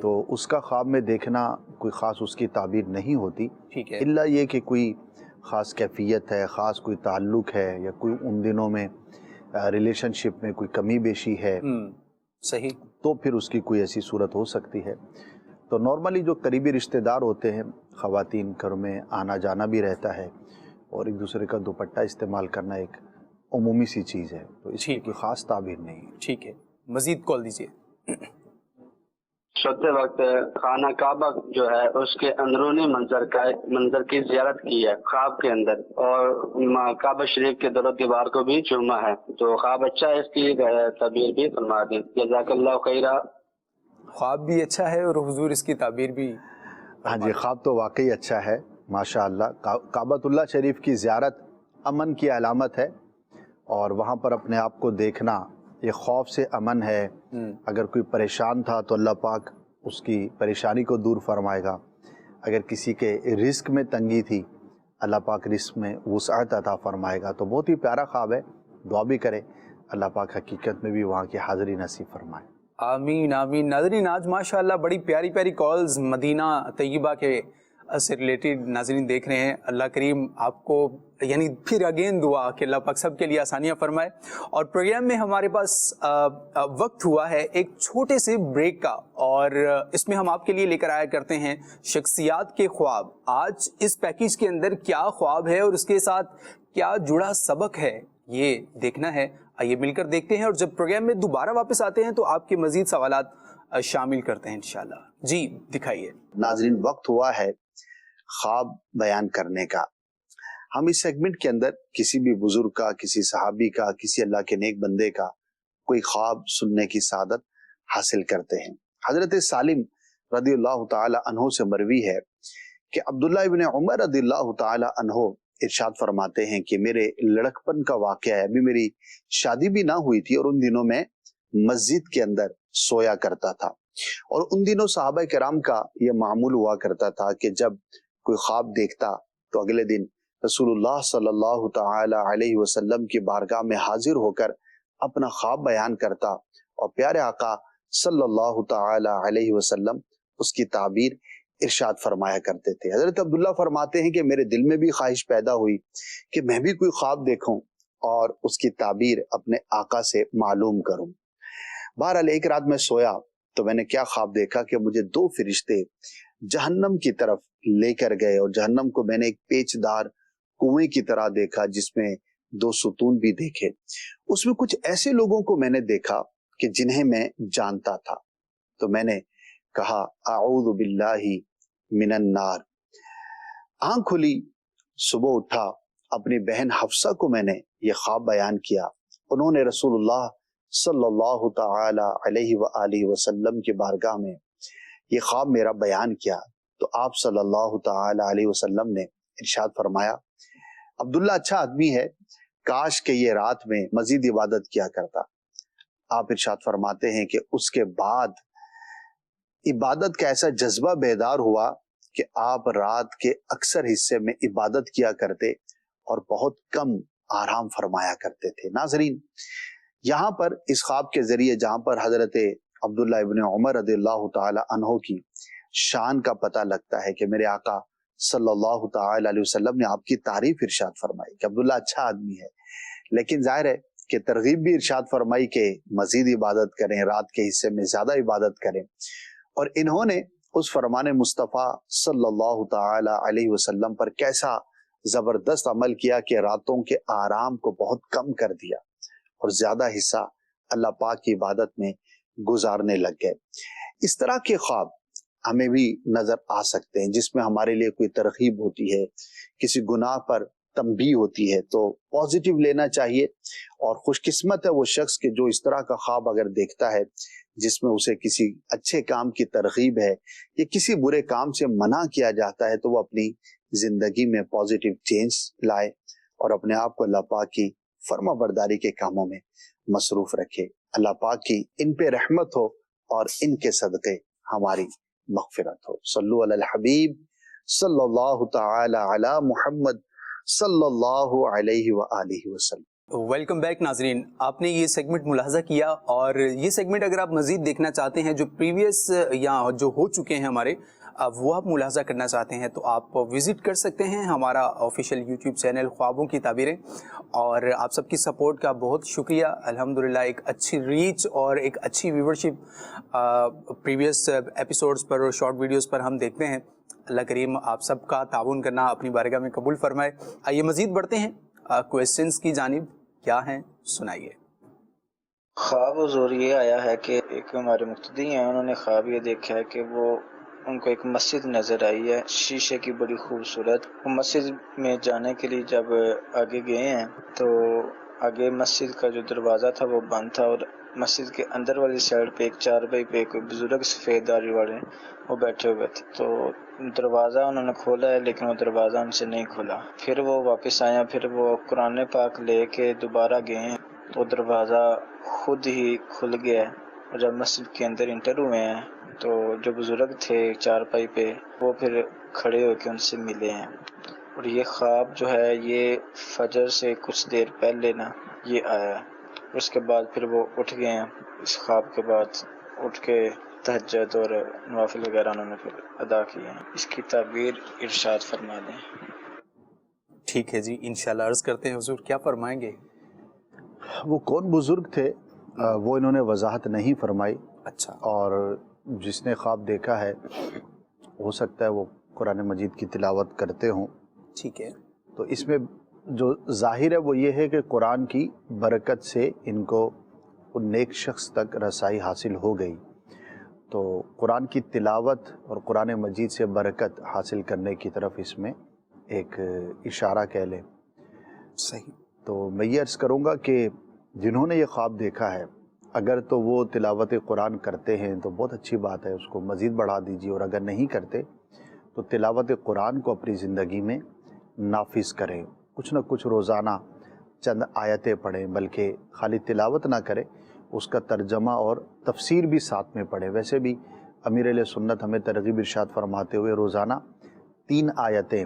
[SPEAKER 3] تو اس کا خواب میں دیکھنا کوئی خاص اس کی تعبیر نہیں ہوتی.
[SPEAKER 2] ٹھیک ہے.
[SPEAKER 3] الا یہ کہ کوئی خاص کیفیت ہے، خاص کوئی تعلق ہے، یا کوئی ان دنوں میں ریلیشن شپ میں کوئی کمی بیشی ہے،
[SPEAKER 2] صحیح،
[SPEAKER 3] تو پھر اس کی کوئی ایسی صورت ہو سکتی ہے. تو نارملی جو قریبی رشتہ دار ہوتے ہیں، خواتین گھر میں آنا جانا بھی رہتا ہے اور ایک دوسرے کا دوپٹہ استعمال کرنا ایک عمومی سی چیز ہے، تو اس کی کوئی خاص تعبیر نہیں ہے.
[SPEAKER 2] ٹھیک ہے. مزید کال دیجیے.
[SPEAKER 10] سوتے وقت خانہ کعبہ جو ہے اس کے اندرونی منظر کی زیارت کی ہے خواب کے اندر، اور کعبہ شریف کے در و دیوار کو بھی چوما ہے. تو خواب اچھا ہے، اس کی تعبیر بھی فرما دیں. جزاک اللہ خیرہ.
[SPEAKER 2] خواب بھی اچھا ہے اور حضور اس کی تعبیر بھی.
[SPEAKER 3] ہاں جی، خواب تو واقعی اچھا ہے ماشاءاللہ. کعبۃ اللہ شریف کی زیارت امن کی علامت ہے، اور وہاں پر اپنے آپ کو دیکھنا یہ خوف سے امن ہے. اگر کوئی پریشان تھا تو اللہ پاک اس کی پریشانی کو دور فرمائے گا. اگر کسی کے رزق میں تنگی تھی اللہ پاک رزق میں وسعت عطا فرمائے گا. تو بہت ہی پیارا خواب ہے. دعا بھی کرے اللہ پاک حقیقت میں بھی وہاں کی حاضری نصیب فرمائے.
[SPEAKER 2] آمین آمین. ناظرین آج ماشاءاللہ بڑی پیاری پیاری کالز مدینہ طیبہ کے سے ریلیٹڈ ناظرین دیکھ رہے ہیں. اللہ کریم آپ کو یعنی پھر اگین دعا کہ اللہ پاک سب کے لیے آسانیاں فرمائے. اور پروگرام میں ہمارے پاس وقت ہوا ہے ایک چھوٹے سے بریک کا، اور اس میں ہم آپ کے لیے لے کر آیا کرتے ہیں شخصیات کے خواب. آج اس پیکیج کے اندر کیا خواب ہے اور اس کے ساتھ کیا جڑا سبق ہے یہ دیکھنا ہے. آئیے مل کر دیکھتے ہیں، اور جب پروگرام میں دوبارہ واپس آتے ہیں تو آپ کے مزید سوالات شامل کرتے ہیں انشاءاللہ. جی دکھائیے.
[SPEAKER 3] ناظرین، وقت ہوا ہے خواب بیان کرنے کا. ہم اس سیگمنٹ کے اندر کسی بھی بزرگ کا، کسی صحابی کا، کسی اللہ کے نیک بندے کا کوئی خواب سننے کی سعادت حاصل کرتے ہیں. حضرت سالم رضی اللہ تعالی عنہ سے مروی ہے کہ عبداللہ ابن عمر رضی اللہ تعالی عنہ ارشاد فرماتے ہیں کہ میرے لڑکپن کا واقعہ ہے. ابھی میری شادی بھی نہ ہوئی تھی اور ان دنوں میں مسجد کے اندر سویا کرتا تھا. اور ان دنوں صحابہ کرام کا یہ معمول ہوا کرتا تھا کہ جب کوئی خواب دیکھتا تو اگلے دن رسول اللہ صلی اللہ تعالی علیہ وسلم کی بارگاہ میں حاضر ہو کر اپنا خواب بیان کرتا اور پیارے آقا صلی اللہ تعالی علیہ وسلم اس کی تعبیر ارشاد فرمایا کرتے تھے. حضرت عبداللہ فرماتے ہیں کہ میرے دل میں بھی خواہش پیدا ہوئی کہ میں بھی کوئی خواب دیکھوں اور اس کی تعبیر اپنے آقا سے معلوم کروں. بہرحال ایک رات میں سویا تو میں نے کیا خواب دیکھا کہ مجھے دو فرشتے جہنم کی طرف لے کر گئے اور جہنم کو میں نے ایک پیچ دار کنویں کی طرح دیکھا جس میں دو ستون بھی دیکھے. اس میں کچھ ایسے لوگوں کو میں نے دیکھا کہ جنہیں میں جانتا تھا. تو میں نے کہا اعوذ باللہ من النار. آنکھ کھلی، صبح اٹھا، اپنی بہن حفصہ کو میں نے یہ خواب بیان کیا. انہوں نے رسول اللہ صلی اللہ تعالی علیہ وآلہ وسلم کی بارگاہ میں یہ خواب میرا بیان کیا تو آپ صلی اللہ تعالی علیہ وسلم نے ارشاد فرمایا عبداللہ اچھا آدمی ہے، کاش کہ یہ رات میں مزید عبادت کیا کرتا. آپ ارشاد فرماتے ہیں کہ اس کے بعد عبادت کا ایسا جذبہ بیدار ہوا کہ آپ رات کے اکثر حصے میں عبادت کیا کرتے اور بہت کم آرام فرمایا کرتے تھے. ناظرین، یہاں پر اس خواب کے ذریعے جہاں پر حضرت عبداللہ ابن عمر رضی اللہ تعالی عنہ کی شان کا پتہ لگتا ہے کہ میرے آقا صلی اللہ تعالی علیہ وسلم نے آپ کی تعریف ارشاد فرمائی کہ عبداللہ اچھا آدمی ہے، لیکن ظاہر ہے کہ ترغیب بھی ارشاد فرمائی کہ مزید عبادت کریں، رات کے حصے میں زیادہ عبادت کریں. اور انہوں نے اس فرمان مصطفیٰ صلی اللہ تعالی علیہ وسلم پر کیسا زبردست عمل کیا کہ راتوں کے آرام کو بہت کم کر دیا اور زیادہ حصہ اللہ پاک کی عبادت میں گزارنے لگ گئے. اس طرح کے خواب ہمیں بھی نظر آ سکتے ہیں جس میں ہمارے لیے کوئی ترغیب ہوتی ہے، کسی گناہ پر تنبیہ ہوتی ہے تو پازیٹیو لینا چاہیے. اور خوش قسمت ہے وہ شخص کہ جو اس طرح کا خواب اگر دیکھتا ہے جس میں اسے کسی اچھے کام کی ترغیب ہے یا کسی برے کام سے منع کیا جاتا ہے تو وہ اپنی زندگی میں پازیٹیو چینج لائے اور اپنے آپ کو اللہ پاک کی فرما برداری کے کاموں میں مصروف رکھے. اللہ پاک کی ان پہ رحمت ہو اور ان کے صدقے ہماری مغفرت ہو. صلو علی الحبیب صلی اللہ تعالی علی محمد صلی اللہ علیہ وآلہ وسلم.
[SPEAKER 2] ویلکم بیک ناظرین. آپ نے یہ سیگمنٹ ملاحظہ کیا اور یہ سیگمنٹ اگر آپ مزید دیکھنا چاہتے ہیں جو پریویس یا جو ہو چکے ہیں ہمارے وہ آپ ملاحظہ کرنا چاہتے ہیں تو آپ وزٹ کر سکتے ہیں ہمارا آفیشیل یوٹیوب چینل خوابوں کی تعبیریں. اور آپ سب کی سپورٹ کا بہت شکریہ. الحمدللہ ایک اچھی ریچ اور ایک اچھی ویورشپ پریویس ایپیسوڈز پر اور شارٹ ویڈیوز پر ہم دیکھتے ہیں. اللہ کریم آپ سب کا تعاون کرنا اپنی بارگاہ میں قبول فرمائے. آئیے مزید بڑھتے ہیں کویسچنز کی جانب. کیا ہیں سنائیے.
[SPEAKER 11] خواب حضور یہ آیا ہے کہ ایک ہمارے مقتدی ہیں، انہوں نے خواب یہ دیکھا ہے کہ وہ ان کو ایک مسجد نظر آئی ہے شیشے کی بڑی خوبصورت. وہ مسجد میں جانے کے لیے جب آگے گئے ہیں تو آگے مسجد کا جو دروازہ تھا وہ بند تھا اور مسجد کے اندر والی سائڈ پہ ایک چارپائی پہ کوئی بزرگ سفید داڑھی والے وہ بیٹھے ہوئے تھے. تو دروازہ انہوں نے کھولا ہے لیکن وہ دروازہ ان سے نہیں کھلا. پھر وہ واپس آیا، پھر وہ قرآن پاک لے کے دوبارہ گئے ہیں تو دروازہ خود ہی کھل گیا ہے. اور جب مسجد کے اندر انٹر ہوئے ہیں تو جو بزرگ تھے چارپائی پہ وہ پھر کھڑے ہو کے ان سے ملے ہیں. اور یہ خواب جو ہے یہ فجر سے کچھ دیر پہلے نا یہ آیا. اس کے بعد پھر وہ اٹھ گئے ہیں. اس خواب کے بعد اٹھ کے تہجد اور نوافل وغیرہ انہوں نے پھر ادا کیے ہیں. اس کی تعبیر ارشاد فرما دیں.
[SPEAKER 2] ٹھیک ہے جی، انشاءاللہ عرض کرتے ہیں حضور کیا فرمائیں گے.
[SPEAKER 3] وہ کون بزرگ تھے وہ انہوں نے وضاحت نہیں فرمائی.
[SPEAKER 2] اچھا.
[SPEAKER 3] اور جس نے خواب دیکھا ہے ہو سکتا ہے وہ قرآن مجید کی تلاوت کرتے ہوں.
[SPEAKER 2] ٹھیک ہے.
[SPEAKER 3] تو اس میں جو ظاہر ہے وہ یہ ہے کہ قرآن کی برکت سے ان کو ان نیک شخص تک رسائی حاصل ہو گئی. تو قرآن کی تلاوت اور قرآن مجید سے برکت حاصل کرنے کی طرف اس میں ایک اشارہ کہہ لیں.
[SPEAKER 2] صحیح.
[SPEAKER 3] تو میں یہ عرض کروں گا کہ جنہوں نے یہ خواب دیکھا ہے اگر تو وہ تلاوت قرآن کرتے ہیں تو بہت اچھی بات ہے، اس کو مزید بڑھا دیجیے، اور اگر نہیں کرتے تو تلاوت قرآن کو اپنی زندگی میں نافذ کریں. کچھ نہ کچھ روزانہ چند آیتیں پڑھیں، بلکہ خالی تلاوت نہ کریں، اس کا ترجمہ اور تفسیر بھی ساتھ میں پڑھیں. ویسے بھی امیر اہل سنت ہمیں ترغیب ارشاد فرماتے ہوئے روزانہ 3 آیتیں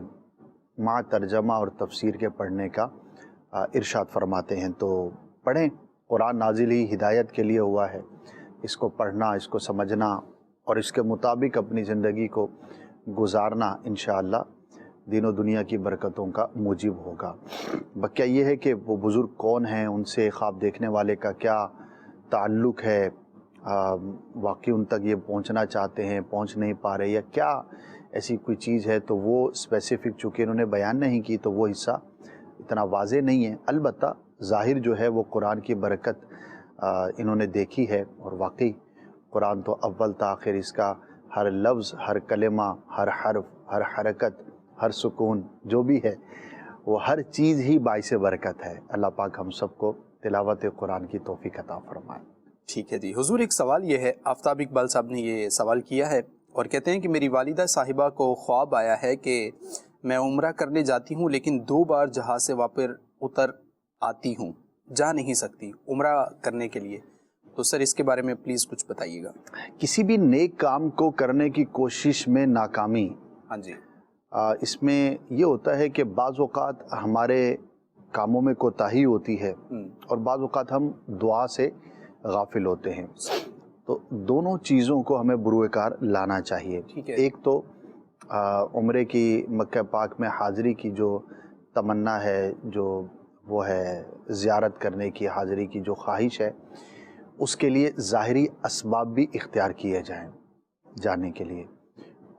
[SPEAKER 3] مع ترجمہ اور تفسیر کے پڑھنے کا ارشاد فرماتے ہیں. تو پڑھیں. قرآن نازل ہی ہدایت کے لیے ہوا ہے، اس کو پڑھنا، اس کو سمجھنا اور اس کے مطابق اپنی زندگی کو گزارنا انشاءاللہ دین و دنیا کی برکتوں کا موجب ہوگا. بقیہ یہ ہے کہ وہ بزرگ کون ہیں، ان سے خواب دیکھنے والے کا کیا تعلق ہے، واقعی ان تک یہ پہنچنا چاہتے ہیں، پہنچ نہیں پا رہے، یا کیا ایسی کوئی چیز ہے، تو وہ اسپیسیفک چونکہ انہوں نے بیان نہیں کی تو وہ حصہ اتنا واضح نہیں ہے. البتہ ظاہر جو ہے وہ قرآن کی برکت انہوں نے دیکھی ہے، اور واقعی قرآن تو اول تا آخر اس کا ہر لفظ، ہر کلمہ، ہر حرف، ہر حرکت، ہر سکون جو بھی ہے وہ ہر چیز ہی باعث برکت ہے. اللہ پاک ہم سب کو تلاوت قرآن کی توفیق عطا فرمائے.
[SPEAKER 2] ٹھیک ہے جی. حضور ایک سوال یہ ہے، آفتاب اقبال صاحب نے یہ سوال کیا ہے اور کہتے ہیں کہ میری والدہ صاحبہ کو خواب آیا ہے کہ میں عمرہ کرنے جاتی ہوں لیکن 2 بار جہاز سے واپس اتر آتی ہوں، جا نہیں سکتی عمرہ کرنے کے لیے. تو سر اس کے بارے میں پلیز کچھ بتائیے گا.
[SPEAKER 3] کسی بھی نیک کام کو کرنے کی کوشش میں ناکامی،
[SPEAKER 2] ہاں جی،
[SPEAKER 3] اس میں یہ ہوتا ہے کہ بعض اوقات ہمارے کاموں میں کوتاہی ہوتی ہے اور بعض اوقات ہم دعا سے غافل ہوتے ہیں. تو دونوں چیزوں کو ہمیں بروئے کار لانا چاہیے. ایک تو عمرے کی مکہ پاک میں حاضری کی جو تمنا ہے، جو وہ ہے زیارت کرنے کی، حاضری کی جو خواہش ہے، اس کے لیے ظاہری اسباب بھی اختیار کیے جائیں جانے کے لیے.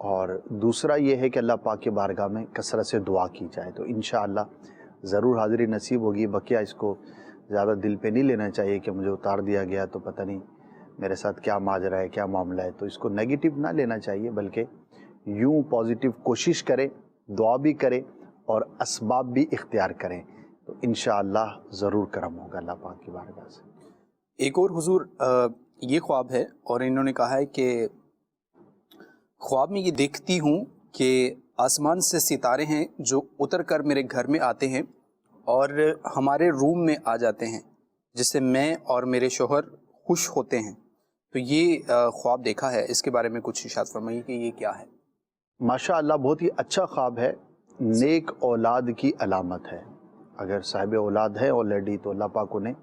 [SPEAKER 3] اور دوسرا یہ ہے کہ اللہ پاک کی بارگاہ میں کثرت سے دعا کی جائے تو انشاءاللہ ضرور حاضری نصیب ہوگی. بقیہ اس کو زیادہ دل پہ نہیں لینا چاہیے کہ مجھے اتار دیا گیا تو پتہ نہیں میرے ساتھ کیا ماجرا ہے، کیا معاملہ ہے. تو اس کو نیگیٹو نہ لینا چاہیے، بلکہ یوں پازیٹیو کوشش کریں، دعا بھی کریں اور اسباب بھی اختیار کریں تو انشاءاللہ ضرور کرم ہوگا اللہ پاک کی بارگاہ سے.
[SPEAKER 2] ایک اور حضور یہ خواب ہے اور انہوں نے کہا ہے کہ خواب میں یہ دیکھتی ہوں کہ آسمان سے ستارے ہیں جو اتر کر میرے گھر میں آتے ہیں اور ہمارے روم میں آ جاتے ہیں، جس سے میں اور میرے شوہر خوش ہوتے ہیں. تو یہ خواب دیکھا ہے، اس کے بارے میں کچھ ارشاد فرمائیے کہ یہ کیا ہے.
[SPEAKER 3] ماشاءاللہ بہت ہی اچھا خواب ہے، نیک اولاد کی علامت ہے. اگر صاحب اولاد ہے آلریڈی تو اللہ پاک انہیں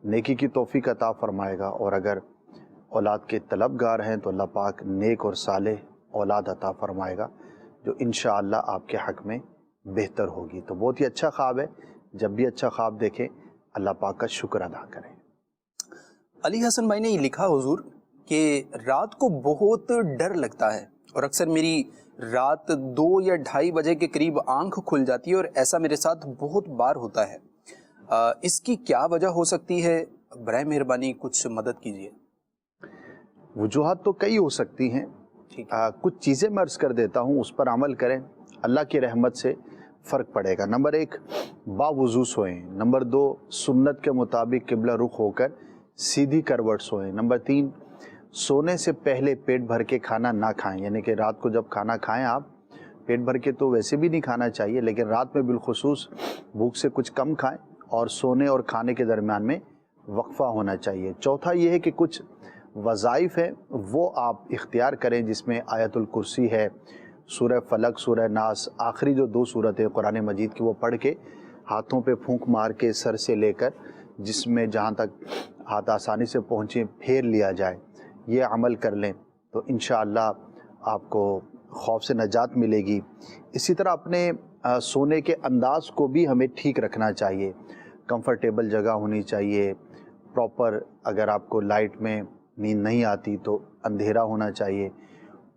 [SPEAKER 3] نیکی کی توفیق عطا فرمائے گا، اور اگر اولاد کے طلبگار ہیں تو اللہ پاک نیک اور صالح اولاد عطا فرمائے گا جو انشاءاللہ آپ کے حق میں بہتر ہوگی. تو بہت ہی اچھا خواب ہے. جب بھی اچھا خواب دیکھیں اللہ پاک کا شکر ادا کریں.
[SPEAKER 2] علی حسن بھائی نے یہ لکھا حضور کہ رات کو بہت ڈر لگتا ہے اور اکثر میری رات 2 یا 2:30 بجے کے قریب آنکھ کھل جاتی ہے اور ایسا میرے ساتھ بہت بار ہوتا ہے. اس کی کیا وجہ ہو سکتی ہے؟ برائے مہربانی کچھ مدد کیجیے.
[SPEAKER 3] وجوہات تو کئی ہو سکتی ہیں، کچھ چیزیں میں عرض کر دیتا ہوں، اس پر عمل کریں، اللہ کی رحمت سے فرق پڑے گا. نمبر 1 باوضو سوئیں. نمبر 2 سنت کے مطابق قبلہ رخ ہو کر سیدھی کروٹ سوئیں. نمبر 3 سونے سے پہلے پیٹ بھر کے کھانا نہ کھائیں، یعنی کہ رات کو جب کھانا کھائیں آپ پیٹ بھر کے تو ویسے بھی نہیں کھانا چاہیے، لیکن رات میں بالخصوص بھوک سے کچھ کم کھائیں اور سونے اور کھانے کے درمیان میں وقفہ ہونا چاہیے. چوتھا یہ ہے کہ کچھ وظائف ہیں وہ آپ اختیار کریں جس میں آیت الکرسی ہے، سورہ فلق، سورہ ناس، آخری جو 2 سورتیں قرآن مجید کی وہ پڑھ کے ہاتھوں پہ پھونک مار کے سر سے لے کر جس میں جہاں تک ہاتھ آسانی سے پہنچے پھیر لیا جائے. یہ عمل کر لیں تو انشاءاللہ آپ کو خوف سے نجات ملے گی. اسی طرح اپنے سونے کے انداز کو بھی ہمیں ٹھیک رکھنا چاہیے. کمفرٹیبل جگہ ہونی چاہیے، پراپر، اگر آپ کو لائٹ میں نیند نہیں آتی تو اندھیرا ہونا چاہیے،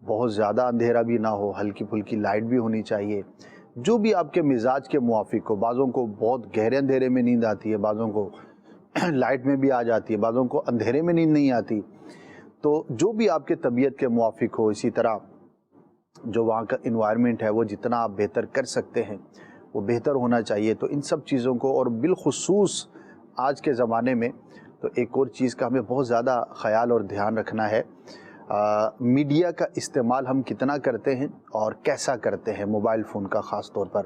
[SPEAKER 3] بہت زیادہ اندھیرا بھی نہ ہو، ہلکی پھلکی لائٹ بھی ہونی چاہیے، جو بھی آپ کے مزاج کے موافق ہو. بعضوں کو بہت گہرے اندھیرے میں نیند آتی ہے، بعضوں کو لائٹ میں بھی آ جاتی ہے، بعضوں کو اندھیرے میں نیند نہیں آتی. تو جو بھی آپ کے طبیعت کے موافق ہو، اسی طرح جو وہاں کا انوائرمنٹ ہے وہ جتنا آپ بہتر کر سکتے ہیں وہ بہتر ہونا چاہیے. تو ان سب چیزوں کو، اور بالخصوص آج کے زمانے میں تو ایک اور چیز کا ہمیں بہت زیادہ خیال اور دھیان رکھنا ہے، میڈیا کا استعمال ہم کتنا کرتے ہیں اور کیسا کرتے ہیں، موبائل فون کا خاص طور پر.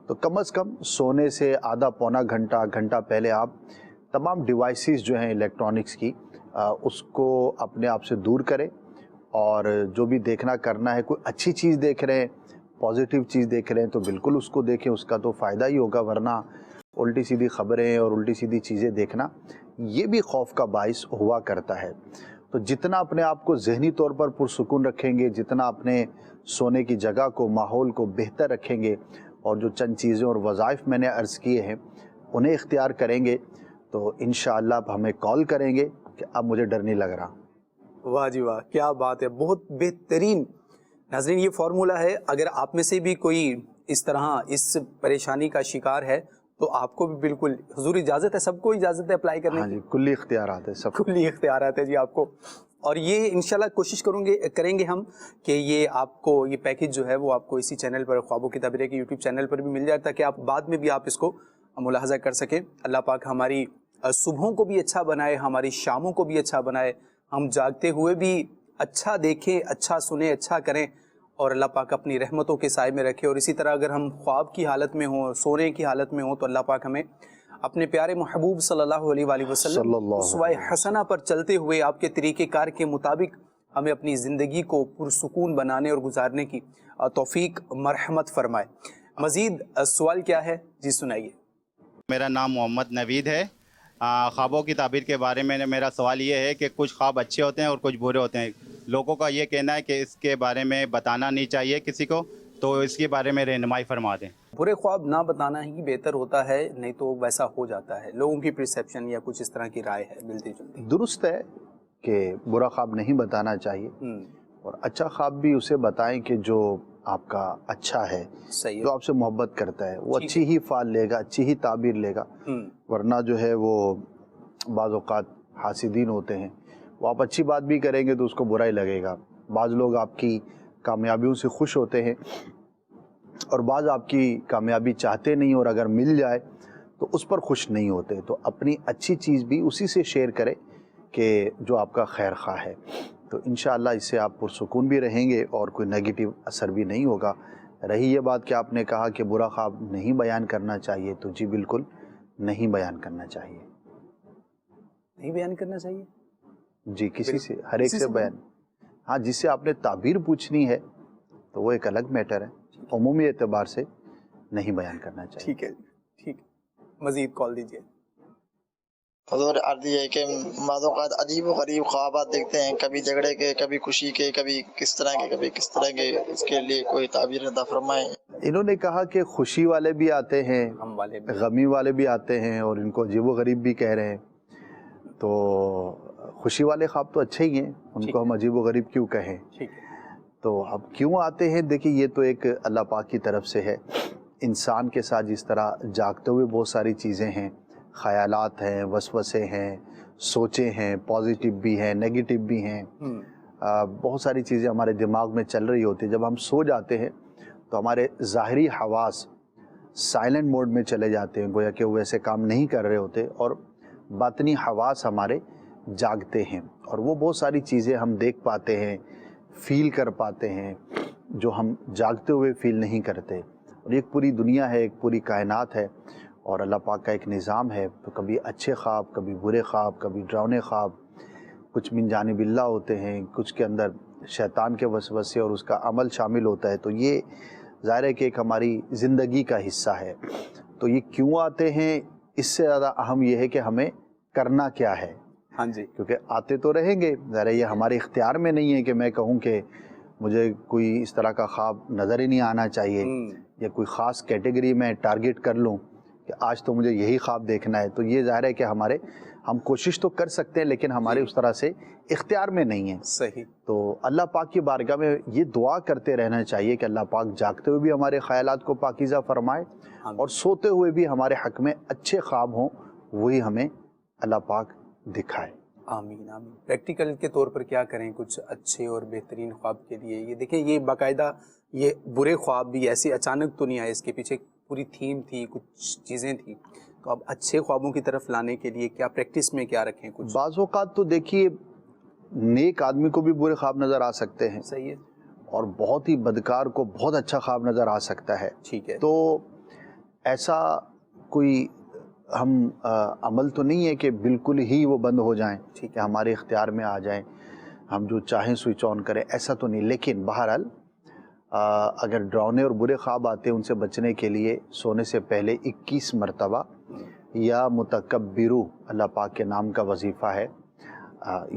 [SPEAKER 3] تو کم از کم سونے سے آدھا پونا گھنٹہ پہلے آپ تمام ڈیوائسز جو ہیں الیکٹرانکس کی اس کو اپنے آپ سے دور کریں، اور جو بھی دیکھنا کرنا ہے، کوئی اچھی چیز دیکھ رہے ہیں، پازیٹیو چیز دیکھ رہے ہیں تو بالکل اس کو دیکھیں، اس کا تو فائدہ ہی ہوگا، ورنہ الٹی سیدھی خبریں اور الٹی سیدھی چیزیں دیکھنا یہ بھی خوف کا باعث ہوا کرتا ہے. تو جتنا اپنے آپ کو ذہنی طور پر پرسکون رکھیں گے، جتنا اپنے سونے کی جگہ کو، ماحول کو بہتر رکھیں گے، اور جو چند چیزیں اور وظائف میں نے عرض کیے ہیں انہیں اختیار کریں گے، تو انشاءاللہ آپ ہمیں کال کریں گے کہ اب مجھے ڈر نہیں لگ رہا.
[SPEAKER 2] واہ جی واہ، کیا بات ہے، بہت بہترین. ناظرین یہ فارمولہ ہے، اگر آپ میں سے بھی کوئی اس طرح اس پریشانی کا شکار ہے تو آپ کو بھی بالکل حضور اجازت ہے، سب کو اجازت ہے اپلائی کرنے کی.
[SPEAKER 3] ہاں جی، کلی اختیارات ہے، سب
[SPEAKER 2] کلی اختیارات ہے جی آپ کو. اور یہ انشاءاللہ کوشش کریں گے ہم کہ یہ آپ کو یہ پیکج جو ہے وہ آپ کو اسی چینل پر، خوابوں کی تعبیریں کے یوٹیوب چینل پر بھی مل جائے، تاکہ آپ بعد میں بھی آپ اس کو ملاحظہ کر سکیں. اللہ پاک ہماری صبحوں کو بھی اچھا بنائے، ہماری شاموں کو بھی اچھا بنائے، ہم جاگتے ہوئے بھی اچھا دیکھیں، اچھا سنیں، اچھا کریں، اور اللہ پاک اپنی رحمتوں کے سائے میں رکھے. اور اسی طرح اگر ہم خواب کی حالت میں ہوں، سونے کی حالت میں ہوں، تو اللہ پاک ہمیں اپنے پیارے محبوب صلی اللہ علیہ وآلہ وسلم اسوہ حسنہ پر چلتے ہوئے آپ کے طریقہ کار کے مطابق ہمیں اپنی زندگی کو پرسکون بنانے اور گزارنے کی توفیق مرحمت فرمائے. مزید سوال کیا ہے؟ جی سنائیے.
[SPEAKER 12] میرا نام محمد نوید ہے. خوابوں کی تعبیر کے بارے میں میرا سوال یہ ہے کہ کچھ خواب اچھے ہوتے ہیں اور کچھ برے ہوتے ہیں. لوگوں کا یہ کہنا ہے کہ اس کے بارے میں بتانا نہیں چاہیے کسی کو، تو اس کے بارے میں رہنمائی فرما دیں.
[SPEAKER 2] برے خواب نہ بتانا ہی بہتر ہوتا ہے، نہیں تو ویسا ہو جاتا ہے. لوگوں کی پرسیپشن یا کچھ اس طرح کی رائے ہے ملتی جلتی.
[SPEAKER 3] درست ہے کہ برا خواب نہیں بتانا چاہیے، اور اچھا خواب بھی اسے بتائیں کہ جو آپ کا اچھا ہے، جو آپ سے محبت کرتا ہے، وہ اچھی ہی فال لے گا، اچھی ہی تعبیر لے گا. ورنہ جو ہے وہ بعض اوقات حاسدین ہوتے ہیں، وہ آپ اچھی بات بھی کریں گے تو اس کو برا ہی لگے گا. بعض لوگ آپ کی کامیابیوں سے خوش ہوتے ہیں اور بعض آپ کی کامیابی چاہتے نہیں، اور اگر مل جائے تو اس پر خوش نہیں ہوتے. تو اپنی اچھی چیز بھی اسی سے شیئر کریں کہ جو آپ کا خیر خواہ ہے، تو انشاءاللہ اس سے آپ پرسکون بھی رہیں گے اور کوئی نیگیٹو اثر بھی نہیں ہوگا. رہی یہ بات کہ آپ نے کہا کہ برا خواب نہیں بیان کرنا چاہیے، تو جی بالکل نہیں بیان کرنا چاہیے.
[SPEAKER 2] نہیں بیان کرنا چاہیے
[SPEAKER 3] جی، کسی سے، ہر ایک سے بیان. ہاں، جس سے آپ نے تعبیر پوچھنی ہے تو وہ ایک الگ میٹر ہے، عمومی اعتبار سے نہیں بیان کرنا چاہیے.
[SPEAKER 2] ٹھیک ہے، ٹھیک ہے. مزید کال دیجیے.
[SPEAKER 13] حضور عرض یہ ہے کہ بعض اوقات عجیب و غریب خوابات دیکھتے ہیں، کبھی جھگڑے کے، کبھی خوشی کے، کبھی کس طرح کے، کبھی کس طرح کے. اس کے لیے کوئی تعبیر عطا فرمائیں.
[SPEAKER 3] انہوں نے کہا کہ خوشی والے بھی آتے ہیں، غمی والے بھی آتے ہیں، اور ان کو عجیب و غریب بھی کہہ رہے ہیں. تو خوشی والے خواب تو اچھے ہی ہیں، ان کو ہم عجیب و غریب کیوں کہیں؟ تو اب کیوں آتے ہیں؟ دیکھیں، یہ تو ایک اللہ پاک کی طرف سے ہے. انسان کے ساتھ جس طرح جاگتے ہوئے بہت ساری چیزیں ہیں، خیالات ہیں، وسوسے ہیں، سوچیں ہیں، پازیٹیو بھی ہیں، نیگیٹو بھی ہیں، بہت ساری چیزیں ہمارے دماغ میں چل رہی ہوتی ہیں. جب ہم سو جاتے ہیں تو ہمارے ظاہری حواس سائلنٹ موڈ میں چلے جاتے ہیں، گویا کہ وہ ویسے کام نہیں کر رہے ہوتے، اور باطنی حواس ہمارے جاگتے ہیں، اور وہ بہت ساری چیزیں ہم دیکھ پاتے ہیں، فیل کر پاتے ہیں، جو ہم جاگتے ہوئے فیل نہیں کرتے. اور ایک پوری دنیا ہے، ایک پوری کائنات ہے، اور اللہ پاک کا ایک نظام ہے. تو کبھی اچھے خواب، کبھی برے خواب، کبھی ڈراؤنے خواب، کچھ من جانب اللہ ہوتے ہیں، کچھ کے اندر شیطان کے وسوسے اور اس کا عمل شامل ہوتا ہے. تو یہ ظاہر ہے کہ ایک ہماری زندگی کا حصہ ہے. تو یہ کیوں آتے ہیں، اس سے زیادہ اہم یہ ہے کہ ہمیں کرنا کیا ہے.
[SPEAKER 2] ہاں جی،
[SPEAKER 3] کیونکہ آتے تو رہیں گے، ظاہر ہے یہ ہمارے اختیار میں نہیں ہے کہ میں کہوں کہ مجھے کوئی اس طرح کا خواب نظر ہی نہیں آنا چاہیے، یا کوئی خاص کیٹیگری میں ٹارگٹ کر لوں کہ آج تو مجھے یہی خواب دیکھنا ہے. تو یہ ظاہر ہے کہ ہم کوشش تو کر سکتے ہیں، لیکن ہمارے اس طرح سے اختیار میں نہیں ہے.
[SPEAKER 2] صحیح.
[SPEAKER 3] تو اللہ پاک کی بارگاہ میں یہ دعا کرتے رہنا چاہیے کہ اللہ پاک جاگتے ہوئے بھی ہمارے خیالات کو پاکیزہ فرمائے، اور سوتے ہوئے بھی ہمارے حق میں اچھے خواب ہوں، وہی ہمیں اللہ پاک دکھائے.
[SPEAKER 2] آمین آمین. پریکٹیکل کے طور پر کیا کریں کچھ اچھے اور بہترین خواب کے لیے؟ یہ دیکھیں یہ باقاعدہ یہ برے خواب بھی ایسے اچانک تو نہیں آئے، اس کے پیچھے پوری تھیم تھی، کچھ چیزیں تھیں. تو اب اچھے خوابوں کی طرف لانے کے لیے کیا پریکٹس میں کیا رکھیں کچھ؟
[SPEAKER 3] بعض اوقات تو دیکھیے نیک آدمی کو بھی برے خواب نظر آ سکتے ہیں،
[SPEAKER 2] صحیح ہے،
[SPEAKER 3] اور بہت ہی بدکار کو بہت اچھا خواب نظر آ سکتا ہے.
[SPEAKER 2] ٹھیک ہے.
[SPEAKER 3] تو ایسا کوئی ہم عمل تو نہیں ہے کہ بالکل ہی وہ بند ہو جائیں، ٹھیک ہے، ہمارے اختیار میں آ جائیں، ہم جو چاہیں سوئچ آن کریں، ایسا تو نہیں. لیکن بہرحال اگر ڈراؤنے اور برے خواب آتے ہیں ان سے بچنے کے لیے سونے سے پہلے 21 مرتبہ یا متکبرو اللہ پاک کے نام کا وظیفہ ہے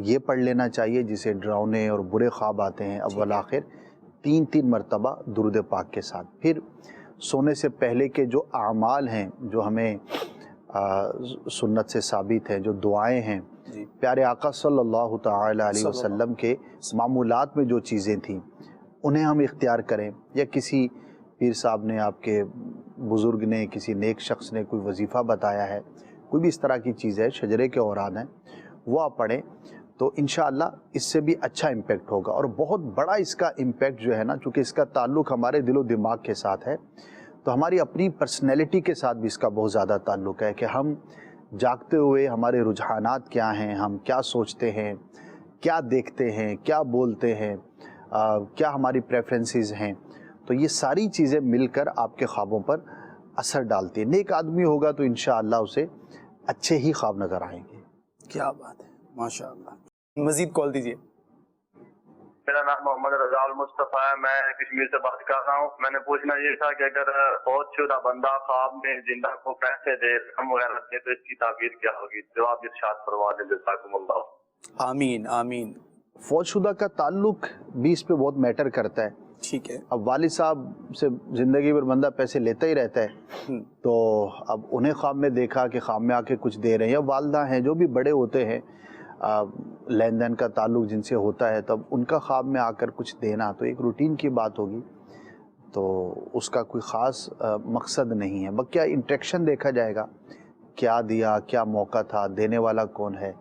[SPEAKER 3] یہ پڑھ لینا چاہیے، جسے ڈراؤنے اور برے خواب آتے ہیں اول آخر 3 مرتبہ درود پاک کے ساتھ. پھر سونے سے پہلے کے جو اعمال ہیں جو ہمیں سنت سے ثابت ہیں، جو دعائیں ہیں، پیارے آقا صلی اللہ تعالی علیہ وسلم کے معمولات میں جو چیزیں تھیں انہیں ہم اختیار کریں، یا کسی پیر صاحب نے، آپ کے بزرگ نے، کسی نیک شخص نے کوئی وظیفہ بتایا ہے، کوئی بھی اس طرح کی چیز ہے، شجرے کے اوراد ہیں، وہ آپ پڑھیں تو انشاءاللہ اس سے بھی اچھا امپیکٹ ہوگا. اور بہت بڑا اس کا امپیکٹ جو ہے نا، چونکہ اس کا تعلق ہمارے دل و دماغ کے ساتھ ہے، تو ہماری اپنی پرسنالٹی کے ساتھ بھی اس کا بہت زیادہ تعلق ہے کہ ہم جاگتے ہوئے ہمارے رجحانات کیا ہیں، ہم کیا سوچتے ہیں، کیا دیکھتے ہیں، کیا بولتے ہیں، کیا ہماری پریفرنسز ہیں. تو یہ ساری چیزیں مل کر آپ کے خوابوں پر اثر ڈالتی ہیں. نیک آدمی ہوگا تو انشاءاللہ اسے اچھے ہی خواب نظر آئیں گے.
[SPEAKER 2] کیا بات ہے، ماشاءاللہ. مزید کال دیجیے.
[SPEAKER 14] میرا نام محمد رضا المصطفیٰ ہے، میں کشمیر سے بات کر رہا ہوں. میں نے پوچھنا یہ تھا کہ اگر فوت شدہ بندہ خواب میں زندہ کو پیسے دے، رقم وغیرہ دے، تو اس کی تعبیر کیا ہوگی؟ جواب ارشاد فرما دیں جزاکم اللہ.
[SPEAKER 2] آمین آمین.
[SPEAKER 3] فوت شدہ کا تعلق بھی اس پہ بہت میٹر کرتا ہے.
[SPEAKER 2] ٹھیک ہے.
[SPEAKER 3] اب والد صاحب سے زندگی بھر بندہ پیسے لیتا ہی رہتا ہے، تو اب انہیں خواب میں دیکھا کہ خواب میں آ کے کچھ دے رہے ہیں، یا والدہ ہیں جو بھی بڑے ہوتے ہیں، لین دین کا تعلق جن سے ہوتا ہے، تب ان کا خواب میں آ کر کچھ دینا تو ایک روٹین کی بات ہوگی، تو اس کا کوئی خاص مقصد نہیں ہے. بس کیا انٹریکشن دیکھا جائے گا، کیا دیا، کیا موقع تھا، دینے والا کون ہے،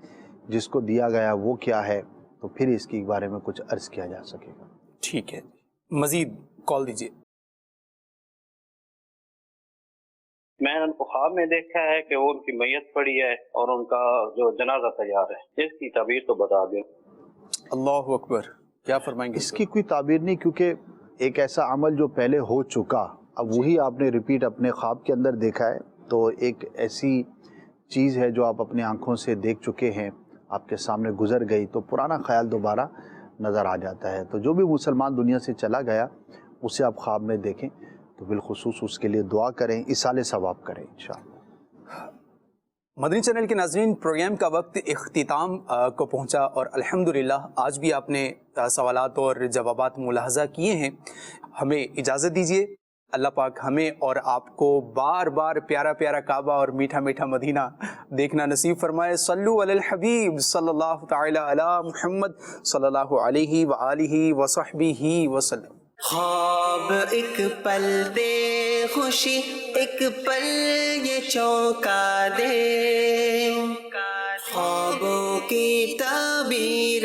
[SPEAKER 3] جس کو دیا گیا وہ کیا ہے، تو پھر اس کے بارے میں کچھ عرض کیا جا سکے گا.
[SPEAKER 2] ٹھیک ہے. مزید کال دیجیے.
[SPEAKER 15] میں نے ان کو خواب میں دیکھا ہے کہ وہ ان کی میت پڑی ہے اور ان کا جو جنازہ تیار ہے، اس کی تعبیر تو بتا دیں.
[SPEAKER 2] اللہ اکبر. کیا فرمائیں گے؟
[SPEAKER 3] اس کی کوئی تعبیر نہیں، کیونکہ ایک ایسا عمل جو پہلے ہو چکا، اب وہی آپ نے ریپیٹ اپنے خواب کے اندر دیکھا ہے، تو ایک ایسی چیز ہے جو آپ اپنی آنکھوں سے دیکھ چکے ہیں، آپ کے سامنے گزر گئی، تو پرانا خیال دوبارہ نظر آ جاتا ہے. تو جو بھی مسلمان دنیا سے چلا گیا اسے آپ خواب میں دیکھیں تو بالخصوص اس کے لیے دعا کریں، ایصال ثواب کریں انشاءاللہ.
[SPEAKER 2] مدنی چینل کے ناظرین، پروگرام کا وقت اختتام کو پہنچا، اور الحمدللہ آج بھی آپ نے سوالات اور جوابات ملاحظہ کیے ہیں. ہمیں اجازت دیجیے، اللہ پاک ہمیں اور آپ کو بار بار پیارا پیارا کعبہ اور میٹھا میٹھا مدینہ دیکھنا نصیب فرمائے. صلو علی الحبیب صلی اللہ تعالی علی محمد صلی اللہ علیہ وآلہ وصحبہ وسلم.
[SPEAKER 1] خواب ایک پل دے خوشی، ایک پل یہ چونکا دے، خوابوں کی تعبیر